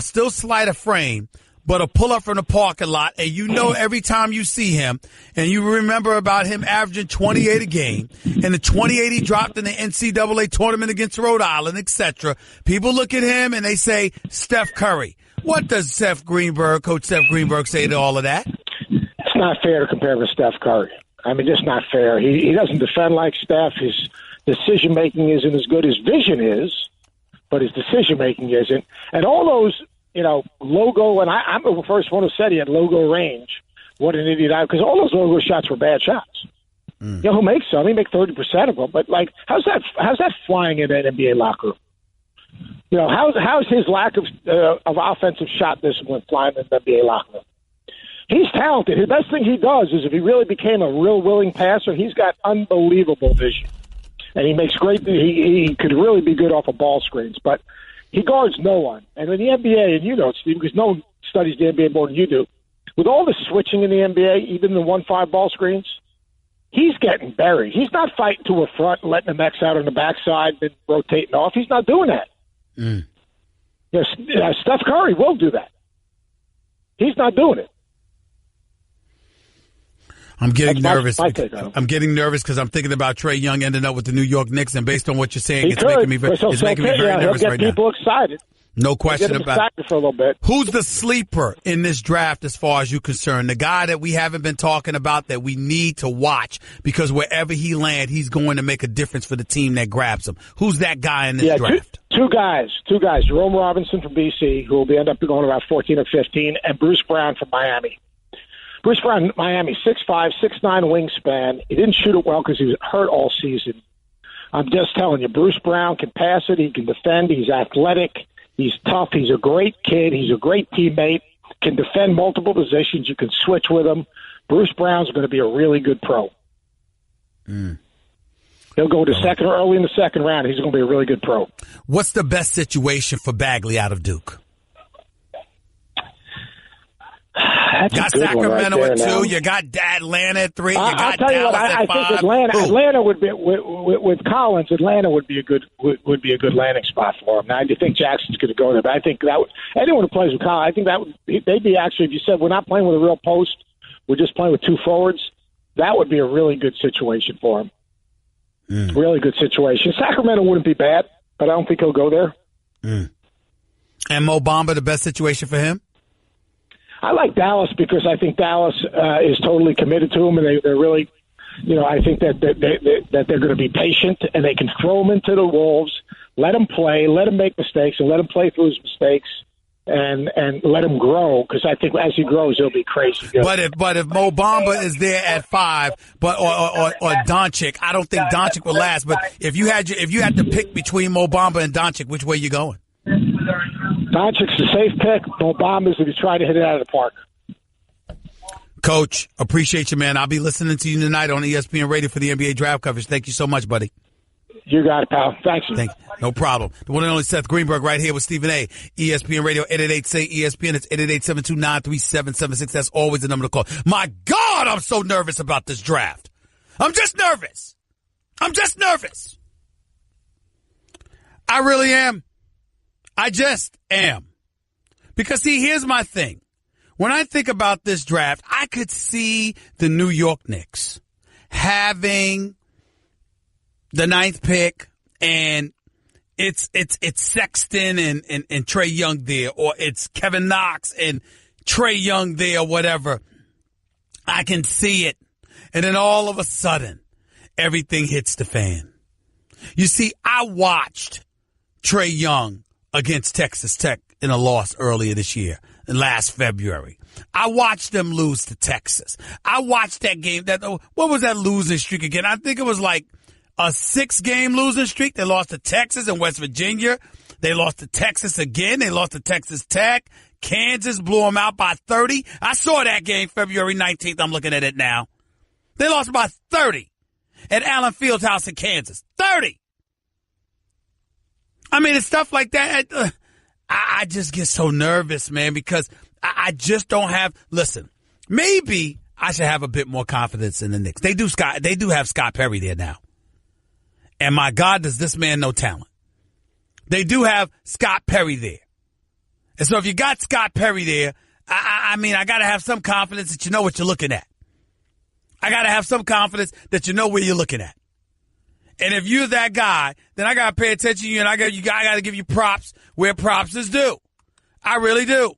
Still slight of frame, but a pull-up from the parking lot, and you know every time you see him, and you remember about him averaging 28 a game, and the 28 he dropped in the NCAA tournament against Rhode Island, etc. People look at him, and they say, Steph Curry. What does Coach Seth Greenberg say to all of that? It's not fair to compare him to Steph Curry. I mean, just not fair. He doesn't defend like Steph. His decision-making isn't as good. His vision is, but his decision-making isn't. And all those, logo, and I'm the first one who said he had logo range. What an idiot because all those logo shots were bad shots. He'll make some. He make 30% of them. But, how's that flying in an NBA locker room? How's his lack of offensive shot discipline flying in the NBA locker room? He's talented. The best thing he does is if he really became a real willing passer, he's got unbelievable vision. And he makes great – he could really be good off of ball screens. But he guards no one. And in the NBA, and you know it, Steve, because no one studies the NBA more than you do, with all the switching in the NBA, even the 1-5 ball screens, he's getting buried. He's not fighting to a front and letting the X out on the backside and rotating off. He's not doing that. Steph Curry will do that. He's not doing it. I'm getting nervous. I'm getting nervous because I'm thinking about Trae Young ending up with the New York Knicks, and based on what you're saying, it's making me very nervous right now. He'll get people excited. No question about it. For a little bit. Who's the sleeper in this draft as far as you're concerned? The guy that we haven't been talking about that we need to watch because wherever he lands, he's going to make a difference for the team that grabs him. Who's that guy in this draft? Two guys. Jerome Robinson from BC, who will end up going about 14 or 15, and Bruce Brown from Miami. Bruce Brown, Miami, 6'5", 6'9" wingspan. He didn't shoot it well because he was hurt all season. I'm just telling you, Bruce Brown can pass it. He can defend. He's athletic. He's tough. He's a great kid. He's a great teammate. Can defend multiple positions. You can switch with him. Bruce Brown's going to be a really good pro. He'll go to second or early in the second round. He's going to be a really good pro. What's the best situation for Bagley out of Duke? That's got a good Sacramento one right at there 2. now. You got Atlanta at 3. You I'll got tell you Dallas what. at I 5. think Atlanta would be with Collins. Atlanta would be a good landing spot for him. Now, I think Jackson's going to go there, but I think that anyone who plays with Collins, I think that they'd be actually. If you said we're not playing with a real post, we're just playing with 2 forwards, that would be a really good situation for him. Really good situation. Sacramento wouldn't be bad, but I don't think he'll go there. And Mo Bamba, the best situation for him? I like Dallas because I think Dallas is totally committed to him, and they're really, I think that they're going to be patient, and they can throw him into the wolves, let him play, let him make mistakes, and let him play through his mistakes, and let him grow, because I think as he grows, he'll be crazy good. But if Mo Bamba is there at 5, or Doncic, I don't think Doncic will last. But if you had to pick between Mo Bamba and Doncic, which way you going? Doncic's a safe pick. Mo Bamba's if you try to hit it out of the park. Coach, appreciate you, man. I'll be listening to you tonight on ESPN Radio for the NBA draft coverage. Thank you so much, buddy. You got it, pal. Thanks. No problem. The one and only Seth Greenberg right here with Stephen A. ESPN Radio, 888-SAY-ESPN. It's 888-729-3776. That's always the number to call. My God, I'm so nervous about this draft. I'm just nervous. I really am. I just am. Because, see, here's my thing. When I think about this draft, I could see the New York Knicks having the 9th pick, and it's Sexton and Trae Young there, or it's Kevin Knox and Trae Young there, or whatever. I can see it. And then all of a sudden, everything hits the fan. You see, I watched Trae Young against Texas Tech in a loss earlier this year, last February. I watched them lose to Texas. I watched that game. What was that losing streak again? I think it was like a 6-game losing streak. They lost to Texas and West Virginia. They lost to Texas again. They lost to Texas Tech. Kansas blew them out by 30. I saw that game February 19th. I'm looking at it now. They lost by 30 at Allen Fieldhouse in Kansas. 30. I mean, it's stuff like that. I just get so nervous, man, because I just don't have. Listen, maybe I should have a bit more confidence in the Knicks. They do have Scott Perry there now, and my God, does this man know talent? They do have Scott Perry there, and so if you got Scott Perry there, I mean, I got to have some confidence that you know what you're looking at. I got to have some confidence that you know where you're looking at. And if you're that guy, then I got to pay attention to you, and I got to give you props where props is due. I really do.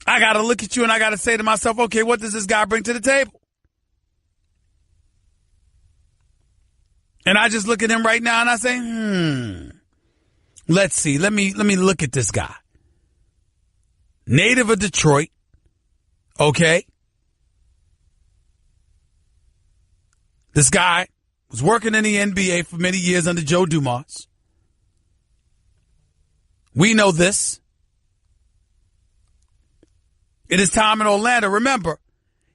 I got to look at you, and I got to say to myself, okay, what does this guy bring to the table? And I just look at him right now, and I say, let's see. Let me look at this guy. Native of Detroit, okay? This guy was working in the NBA for many years under Joe Dumars. We know this. In his time in Orlando, remember,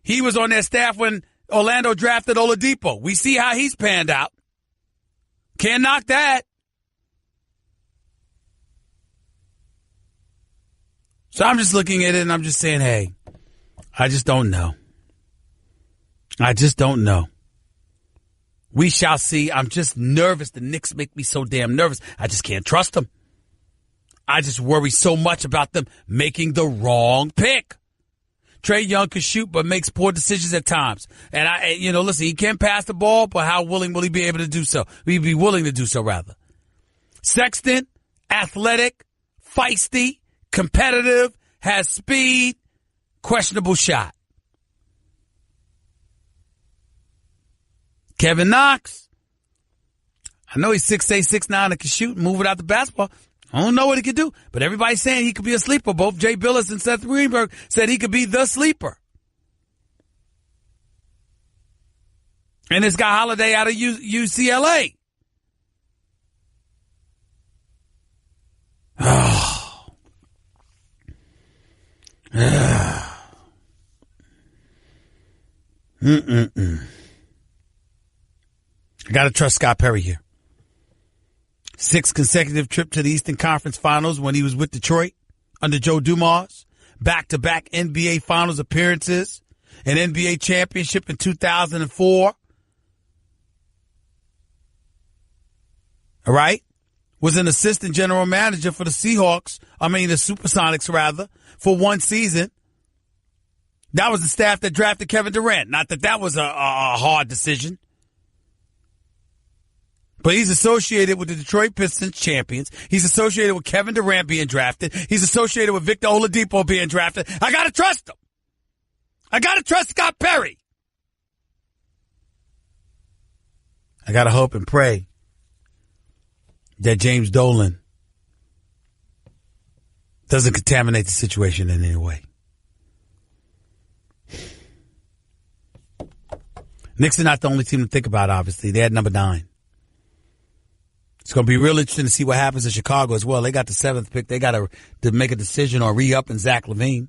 he was on their staff when Orlando drafted Oladipo. We see how he's panned out. Can't knock that. So I'm just looking at it and I'm just saying, hey, I just don't know. We shall see. I'm just nervous. The Knicks make me so damn nervous. I just can't trust them. I just worry so much about them making the wrong pick. Trae Young can shoot, but makes poor decisions at times. And listen, he can pass the ball, but how willing will he be able to do so? Will he be willing to do so, rather? Sexton, athletic, feisty, competitive, has speed, questionable shot. Kevin Knox, I know he's 6'8", 6'9", and can shoot and move without the basketball. I don't know what he could do, but everybody's saying he could be a sleeper. Both Jay Billis and Seth Greenberg said he could be the sleeper. And this guy Holiday out of UCLA. Oh. I got to trust Scott Perry here. 6th consecutive trip to the Eastern Conference Finals when he was with Detroit under Joe Dumars. Back-to-back NBA Finals appearances. An NBA championship in 2004. All right? Was an assistant general manager for the Supersonics, rather, for one season. That was the staff that drafted Kevin Durant. Not that was a hard decision. But he's associated with the Detroit Pistons champions. He's associated with Kevin Durant being drafted. He's associated with Victor Oladipo being drafted. I got to trust him. I got to trust Scott Perry. I got to hope and pray that James Dolan doesn't contaminate the situation in any way. Knicks are not the only team to think about, obviously. They had number 9. It's going to be real interesting to see what happens in Chicago as well. They got the 7th pick. They got to make a decision on re-upping Zach LaVine.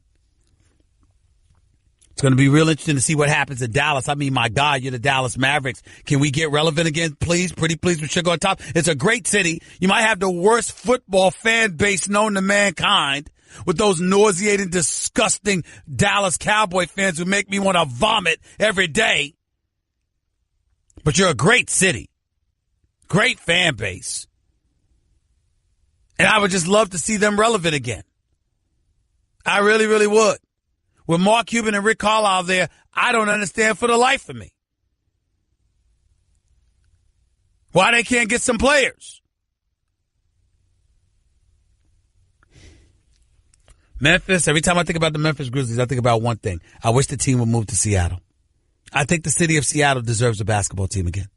It's going to be real interesting to see what happens in Dallas. I mean, my God, you're the Dallas Mavericks. Can we get relevant again, please? Pretty please with sugar on top. It's a great city. You might have the worst football fan base known to mankind with those nauseating, disgusting Dallas Cowboy fans who make me want to vomit every day. But you're a great city. Great fan base. And I would just love to see them relevant again. I really, really would. With Mark Cuban and Rick Carlisle there, I don't understand for the life of me why they can't get some players. Memphis, every time I think about the Memphis Grizzlies, I think about one thing. I wish the team would move to Seattle. I think the city of Seattle deserves a basketball team again.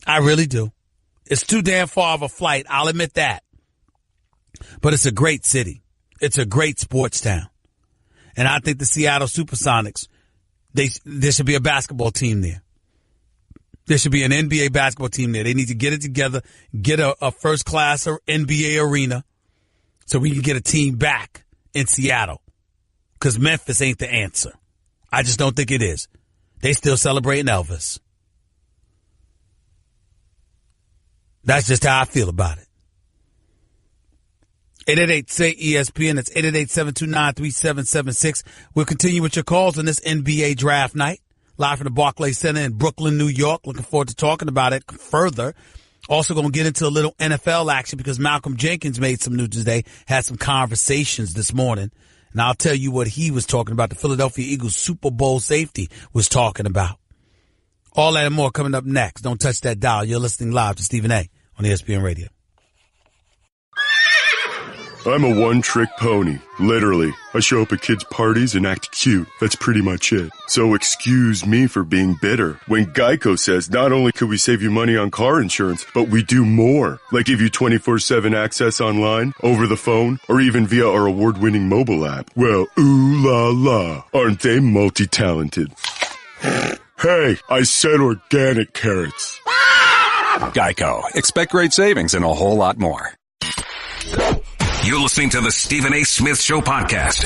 I really do. It's too damn far of a flight, I'll admit that. But it's a great city. It's a great sports town. And I think the Seattle Supersonics, there should be a basketball team there. There should be an NBA basketball team there. They need to get it together, get a first-class NBA arena so we can get a team back in Seattle. Because Memphis ain't the answer. I just don't think it is. They still celebrating Elvis. That's just how I feel about it. 888-SAY-ESPN. That's 888-729-3776. We'll continue with your calls on this NBA draft night. Live from the Barclays Center in Brooklyn, New York. Looking forward to talking about it further. Also going to get into a little NFL action because Malcolm Jenkins made some news today, had some conversations this morning. And I'll tell you what he was talking about. The Philadelphia Eagles Super Bowl safety was talking about. All that and more coming up next. Don't touch that dial. You're listening live to Stephen A. on ESPN Radio. I'm a one-trick pony. Literally. I show up at kids' parties and act cute. That's pretty much it. So excuse me for being bitter. When Geico says not only could we save you money on car insurance, but we do more. Like give you 24/7 access online, over the phone, or even via our award-winning mobile app. Well, ooh la la. Aren't they multi-talented? Hey, I said organic carrots. Geico. Expect great savings and a whole lot more. You're listening to the Stephen A. Smith Show podcast.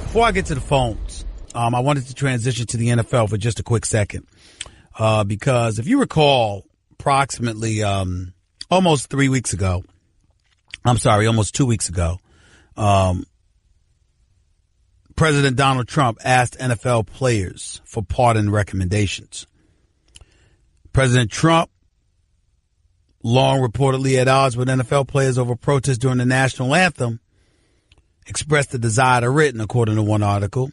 Before I get to the phones, I wanted to transition to the NFL for just a quick second. Because if you recall, approximately almost 2 weeks ago, President Donald Trump asked NFL players for pardon recommendations. President Trump, long reportedly at odds with NFL players over protests during the national anthem, expressed the desire to written, according to one article.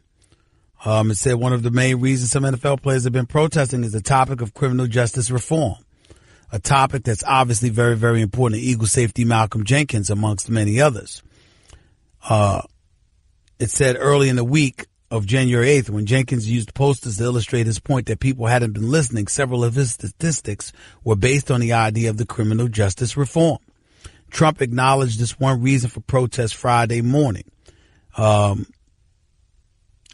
It said one of the main reasons some NFL players have been protesting is the topic of criminal justice reform, a topic that's obviously very, very important to Eagle safety Malcolm Jenkins, amongst many others. It said early in the week of January 8th, when Jenkins used posters to illustrate his point that people hadn't been listening, several of his statistics were based on the idea of the criminal justice reform. Trump acknowledged this one reason for protest Friday morning.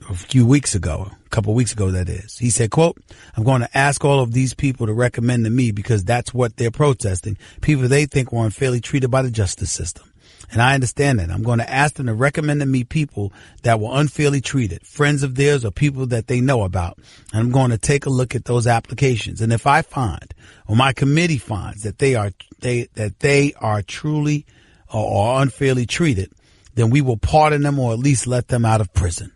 a few weeks ago, a couple of weeks ago, that is. He said, quote, I'm going to ask all of these people to recommend to me because that's what they're protesting. People they think were unfairly treated by the justice system. And I understand that. I'm going to ask them to recommend to me people that were unfairly treated, friends of theirs or people that they know about. And I'm going to take a look at those applications. And if I find, or my committee finds that they are truly or unfairly treated, then we will pardon them or at least let them out of prison.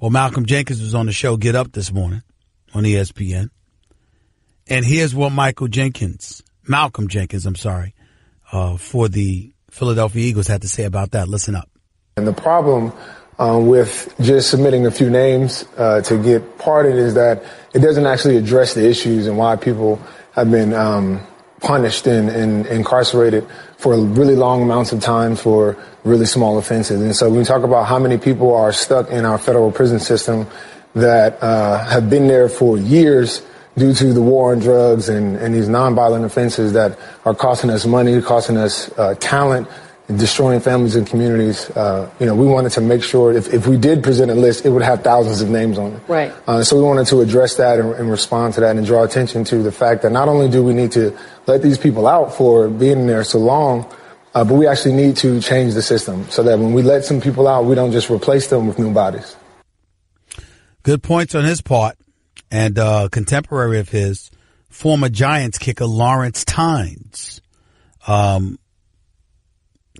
Well, Malcolm Jenkins was on the show Get Up this morning on ESPN. And here's what Malcolm Jenkins, for the Philadelphia Eagles had to say about that. Listen up. And the problem with just submitting a few names to get pardoned is that it doesn't actually address the issues and why people have been punished and incarcerated for really long amounts of time for really small offenses. And so when we talk about how many people are stuck in our federal prison system that have been there for years due to the war on drugs and these nonviolent offenses that are costing us money, costing us talent, destroying families and communities. We wanted to make sure if we did present a list, it would have thousands of names on it. Right. So we wanted to address that and respond to that and draw attention to the fact that not only do we need to let these people out for being there so long, but we actually need to change the system so that when we let some people out, we don't just replace them with new bodies. Good points on his part. And contemporary of his, former Giants kicker Lawrence Tynes.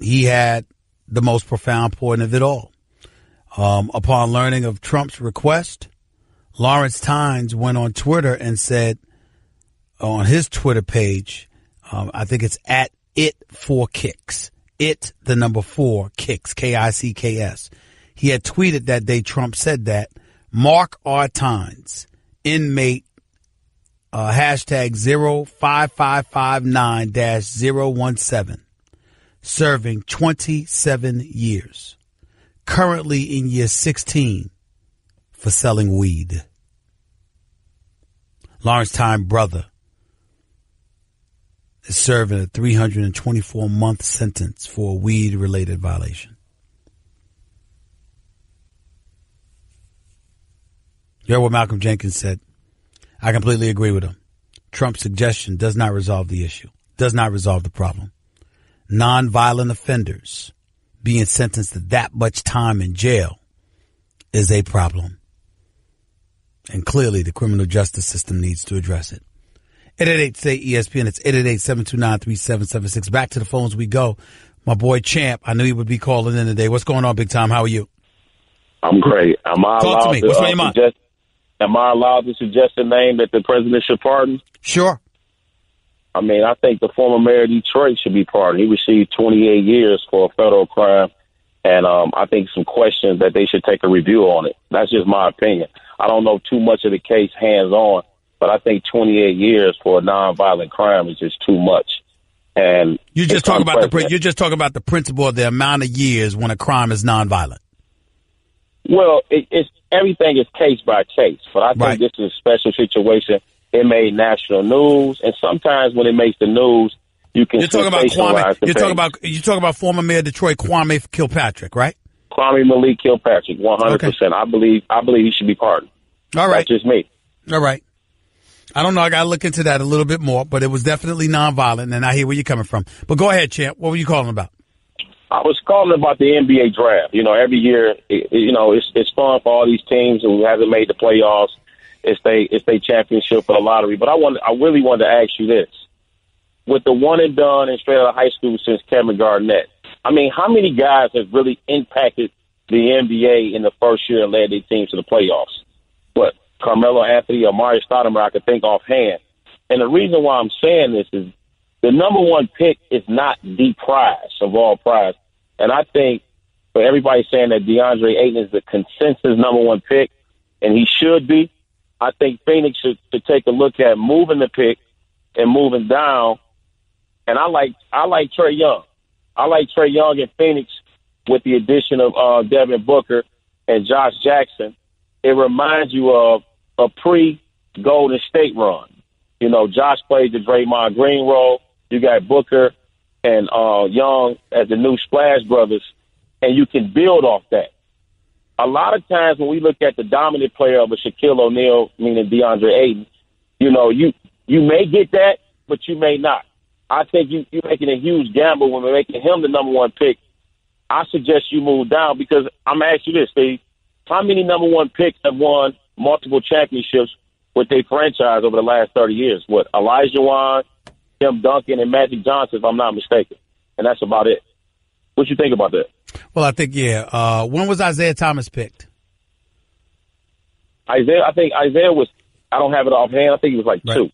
He had the most profound point of it all. Upon learning of Trump's request, Lawrence Tynes went on Twitter and said on his Twitter page, I think it's at it4kicks, it, the number 4 kicks, Kicks. He had tweeted that day Trump said that, Mark R. Tynes, inmate, hashtag 05559-017, serving 27 years, currently in year 16 for selling weed. Lawrence Tynes' brother is serving a 324-month sentence for a weed-related violation. You heard what Malcolm Jenkins said. I completely agree with him. Trump's suggestion does not resolve the issue, does not resolve the problem. Nonviolent offenders being sentenced to that much time in jail is a problem. And clearly the criminal justice system needs to address it. 888-SAY-ESPN. It's 888-729-3776. Back to the phones we go. My boy Champ, I knew he would be calling in today. What's going on, big time? How are you? I'm great. Talk to me. What's on your mind? Am I allowed to suggest a name that the president should pardon? Sure. I mean, I think the former mayor of Detroit should be pardoned. He received 28 years for a federal crime, and I think some questions that they should take a review on it. That's just my opinion. I don't know too much of the case hands-on, but I think 28 years for a nonviolent crime is just too much. And you're just talking about the principle of the amount of years when a crime is nonviolent. Well, it's everything is case by case, but I think this is a special situation. It made national news, and sometimes when it makes the news, you can. You're talking about Kwame. You're talking about former mayor of Detroit, Kwame Kilpatrick, right? Kwame Malik Kilpatrick, 100%. I believe he should be pardoned. All right, that's just me. All right. I don't know. I got to look into that a little bit more, but it was definitely nonviolent, and I hear where you're coming from. But go ahead, Champ. What were you calling about? I was calling about the NBA draft. You know, every year, it's fun for all these teams who haven't made the playoffs. It's their championship for the lottery. But I really wanted to ask you this. With the one and done and straight out of high school since Kevin Garnett, I mean, how many guys have really impacted the NBA in the first year and led their teams to the playoffs? What, Carmelo Anthony or Mario Stoudemire, I could think offhand. And the reason why I'm saying this is the number one pick is not the prize of all prize. And I think for everybody saying that DeAndre Ayton is the consensus number one pick, and he should be, I think Phoenix should take a look at moving the pick and moving down. And I like Trae Young. I like Trae Young in Phoenix with the addition of Devin Booker and Josh Jackson. It reminds you of a pre-Golden State run. You know, Josh played the Draymond Green role. You got Booker and Young as the new Splash Brothers, and you can build off that. a lot of times when we look at the dominant player of a Shaquille O'Neal, meaning DeAndre Ayton, you know, you may get that, but you may not. I think you're making a huge gamble when we're making him the number one pick. I suggest you move down because I'm going to ask you this, Steve. How many number one picks have won multiple championships with their franchise over the last 30 years? What, Elijah Wan, Tim Duncan, and Magic Johnson, if I'm not mistaken. And that's about it. What you think about that? Well, I think, when was Isaiah Thomas picked? I think Isaiah was, I don't have it offhand, I think he was like 2.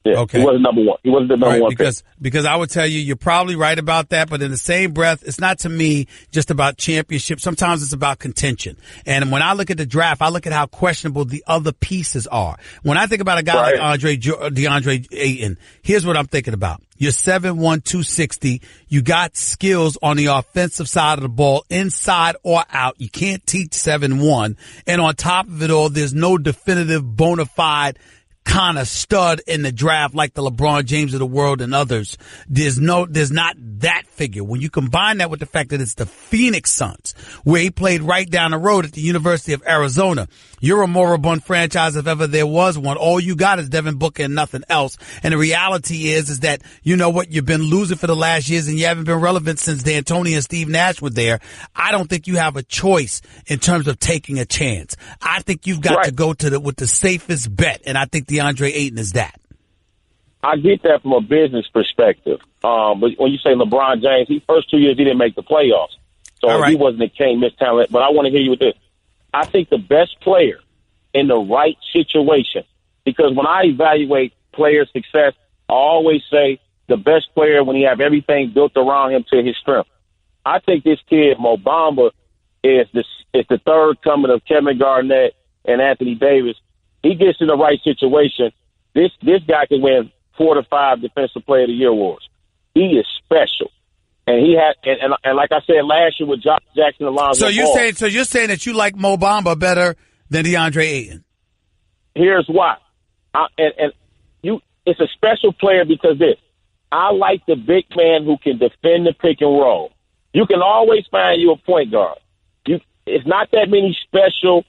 Yeah, okay. He wasn't number one. He wasn't the number one pick. Because I would tell you, you're probably right about that, but in the same breath, it's not to me just about championship. Sometimes it's about contention. And when I look at the draft, I look at how questionable the other pieces are. When I think about a guy like DeAndre Ayton, here's what I'm thinking about. You're 7'1", 260. You got skills on the offensive side of the ball, inside or out. You can't teach 7'1". And on top of it all, there's no definitive bona fide kind of stud in the draft like the LeBron James of the world and others. There's not that figure. When you combine that with the fact that it's the Phoenix Suns, where he played right down the road at the University of Arizona, you're a moribund franchise if ever there was one. All you got is Devin Booker and nothing else. And the reality is that, you know what, you've been losing for the last years and you haven't been relevant since D'Antoni and Steve Nash were there. I don't think you have a choice in terms of taking a chance. I think you've got to go with the safest bet, and I think DeAndre Ayton is that. I get that from a business perspective. But when you say LeBron James, his first 2 years he didn't make the playoffs. So he wasn't a can't miss talent. But I want to hear you with this. I think the best player in the right situation, because when I evaluate player success, I always say the best player when he have everything built around him to his strength. I think this kid, Mo Bamba, is the third coming of Kevin Garnett and Anthony Davis. He gets in the right situation. This guy can win 4 to 5 Defensive Player of the Year awards. He is special, and he had and like I said last year with Josh Jackson, Alonzo. So you're saying that you like Mo Bamba better than DeAndre Ayton? Here's why. It's a special player because I like the big man who can defend the pick and roll. You can always find you a point guard. It's not that many special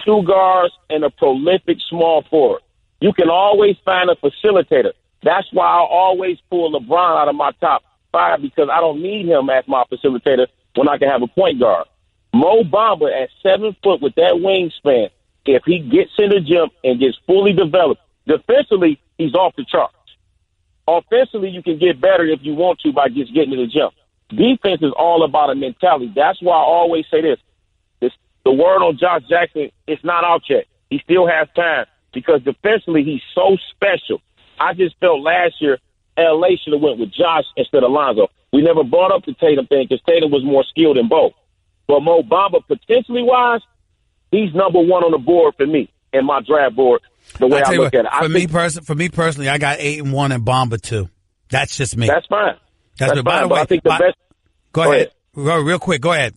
2 guards and a prolific small forward. You can always find a facilitator. That's why I always pull LeBron out of my top 5 because I don't need him as my facilitator when I can have a point guard. Mo Bamba at 7 foot with that wingspan, if he gets in the gym and gets fully developed, defensively, he's off the charts. Offensively, you can get better if you want to by just getting to the gym. Defense is all about a mentality. That's why I always say this. The word on Josh Jackson, it's not out yet. He still has time because defensively he's so special. I just felt last year L.A. should have went with Josh instead of Lonzo. We never brought up the Tatum thing because Tatum was more skilled than both. But Mo Bamba, potentially wise, he's number 1 on the board for me in my draft board. The way I look at it. For me personally, I got 8 and 1 and Bamba 2. That's just me. That's fine. That's fine. By the way, I think the best. Go ahead. Real quick. Go ahead.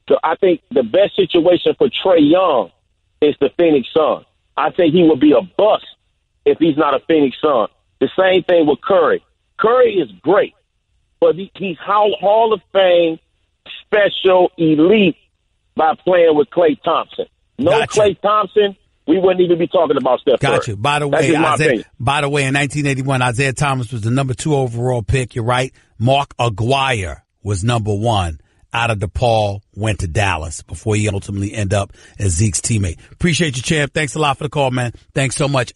So I think the best situation for Trae Young is the Phoenix Suns. I think he would be a bust if he's not a Phoenix Sun. The same thing with Curry. Curry is great, but he's Hall of Fame, special, elite by playing with Klay Thompson. Klay Thompson, we wouldn't even be talking about Steph Curry. Got you. By the way, in 1981, Isaiah Thomas was the number 2 overall pick. You're right. Mark Aguirre was number 1. Out of DePaul, went to Dallas before he ultimately ended up as Zeke's teammate. Appreciate you, champ. Thanks a lot for the call, man. Thanks so much.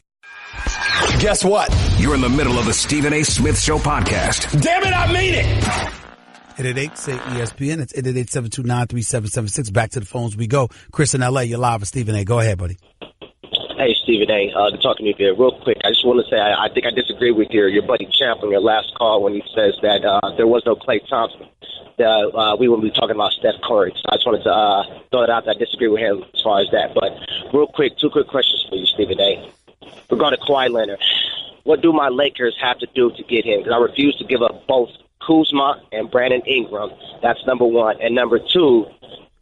Guess what? You're in the middle of the Stephen A. Smith Show podcast. Damn it, I mean it! 888-SAY-ESPN. It's 888-729-3776. Back to the phones we go. Chris in L.A., you're live with Stephen A. Go ahead, buddy. Hey, Stephen A. Good talking to you here. Real quick, I just want to say I think I disagree with your buddy Champ on your last call when he says that there was no Klay Thompson. We wouldn't be talking about Steph Curry. So I just wanted to throw it out that I disagree with him as far as that. But real quick, 2 quick questions for you, Stephen A. Regarding Kawhi Leonard, what do my Lakers have to do to get him? Because I refuse to give up both Kuzma and Brandon Ingram. That's number 1. And number 2,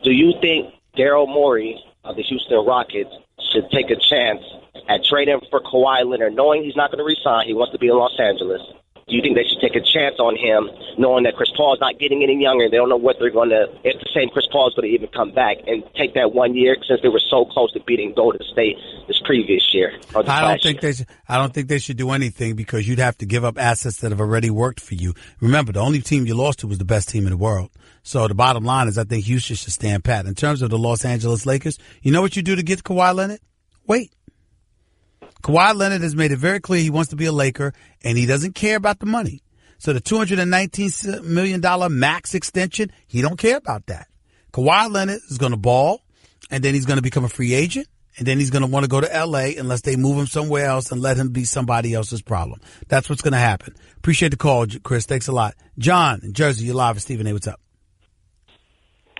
do you think Daryl Morey of the Houston Rockets should take a chance at trading for Kawhi Leonard, knowing he's not going to resign? He wants to be in Los Angeles. Do you think they should take a chance on him, knowing that Chris Paul's not getting any younger? They don't know what they're going to, if the same Chris Paul's going to even come back, and take that 1 year since they were so close to beating Golden State this previous year? I don't think they should do anything, because you'd have to give up assets that have already worked for you. Remember, the only team you lost to was the best team in the world. So the bottom line is, I think Houston should stand pat. In terms of the Los Angeles Lakers, you know what you do to get Kawhi Leonard? Wait. Kawhi Leonard has made it very clear he wants to be a Laker, and he doesn't care about the money. So the $219 million max extension, he don't care about that. Kawhi Leonard is going to ball, and then he's going to become a free agent, and then he's going to want to go to L.A. unless they move him somewhere else and let him be somebody else's problem. That's what's going to happen. Appreciate the call, Chris. Thanks a lot. John in Jersey, you're live with Stephen A. What's up?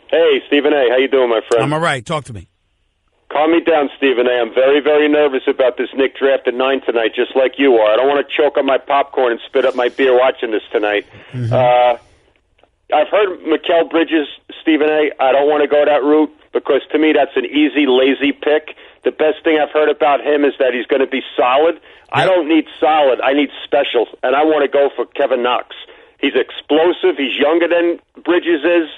Hey, Stephen A. How you doing, my friend? I'm all right. Talk to me. Calm me down, Stephen A. I'm very, very nervous about this Knick draft at 9 tonight, just like you are. I don't want to choke on my popcorn and spit up my beer watching this tonight. Mm-hmm. I've heard Mikal Bridges, Stephen A. I don't want to go that route, because to me that's an easy, lazy pick. The best thing I've heard about him is that he's going to be solid. Yep. I don't need solid. I need special, and I want to go for Kevin Knox. He's explosive. He's younger than Bridges is.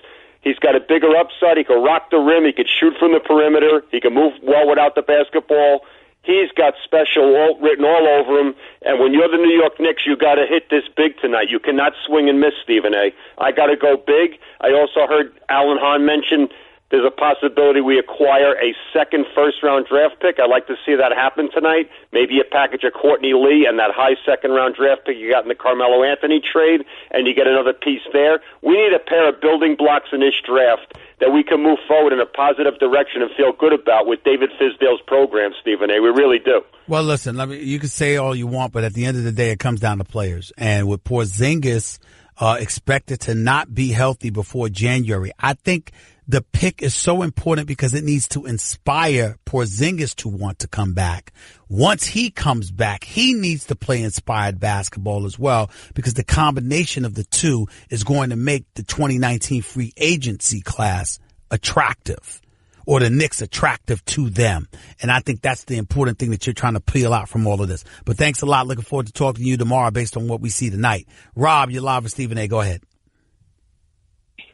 He's got a bigger upside. He can rock the rim. He can shoot from the perimeter. He can move well without the basketball. He's got special written all over him. And when you're the New York Knicks, you got to hit this big tonight. You cannot swing and miss, Stephen A. I got to go big. I also heard Alan Hahn mention there's a possibility we acquire a second first-round draft pick. I'd like to see that happen tonight. Maybe a package of Courtney Lee and that high second-round draft pick you got in the Carmelo Anthony trade, and you get another piece there. We need a pair of building blocks in this draft that we can move forward in a positive direction and feel good about with David Fizdale's program, Stephen A. We really do. Well, listen, you can say all you want, but at the end of the day, it comes down to players. And with Porzingis expected to not be healthy before January, I think the pick is so important because it needs to inspire Porzingis to want to come back. Once he comes back, he needs to play inspired basketball as well, because the combination of the two is going to make the 2019 free agency class attractive, or the Knicks attractive to them. And I think that's the important thing that you're trying to peel out from all of this. But thanks a lot. Looking forward to talking to you tomorrow based on what we see tonight. Rob, you're live with Stephen A. Go ahead.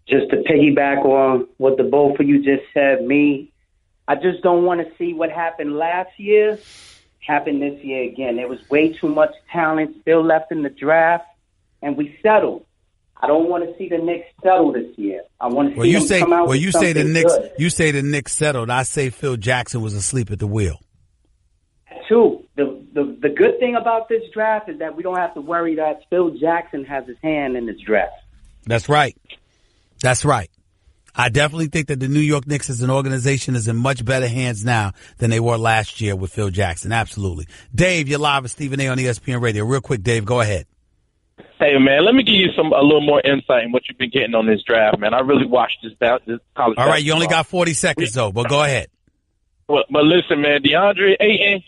Just to piggyback on what the both of you just said, I just don't want to see what happened last year happen this year again. There was way too much talent still left in the draft, and we settled. I don't want to see the Knicks settle this year. I want to see them come out with something good. You say the Knicks settled. I say Phil Jackson was asleep at the wheel. Too. The good thing about this draft is that we don't have to worry that Phil Jackson has his hand in this draft. That's right. That's right. I definitely think that the New York Knicks as an organization is in much better hands now than they were last year with Phil Jackson. Absolutely. Dave, you're live with Stephen A. on ESPN Radio. Real quick, Dave, go ahead. Hey, man, let me give you a little more insight in what you've been getting on this draft, man. I really watched this college basketball. All right, you only got 40 seconds, though, but go ahead. But listen, man, DeAndre Ayton,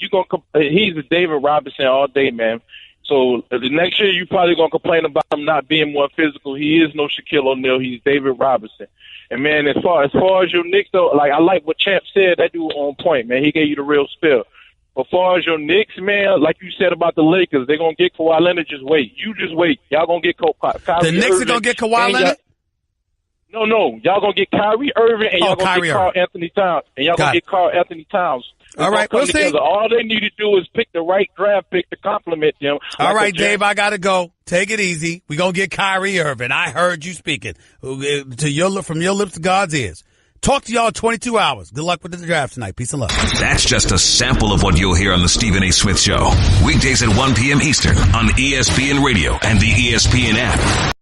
he's a David Robinson all day, man. So the next year, you're probably going to complain about him not being more physical. He is no Shaquille O'Neal. He's David Robinson. And, man, as far as your Knicks, though, like I like what Champ said. That dude on point, man. He gave you the real spill. But as far as your Knicks, man, like you said about the Lakers, they're going to get Kawhi Leonard. Just wait. You just wait. Y'all going to get Kyrie The Knicks are going to get Kawhi Leonard? No. Y'all going to get Kyrie Irving, and y'all going to get Karl Anthony Towns. And y'all going to get Karl Anthony Towns. All right, we'll see. All they need to do is pick the right draft pick to complement them. All right, Dave, I got to go. Take it easy. We're going to get Kyrie Irving. I heard you speaking. From your lips to God's ears. Talk to y'all in 22 hours. Good luck with the draft tonight. Peace and love. That's just a sample of what you'll hear on the Stephen A. Smith Show. Weekdays at 1 p.m. Eastern on ESPN Radio and the ESPN app.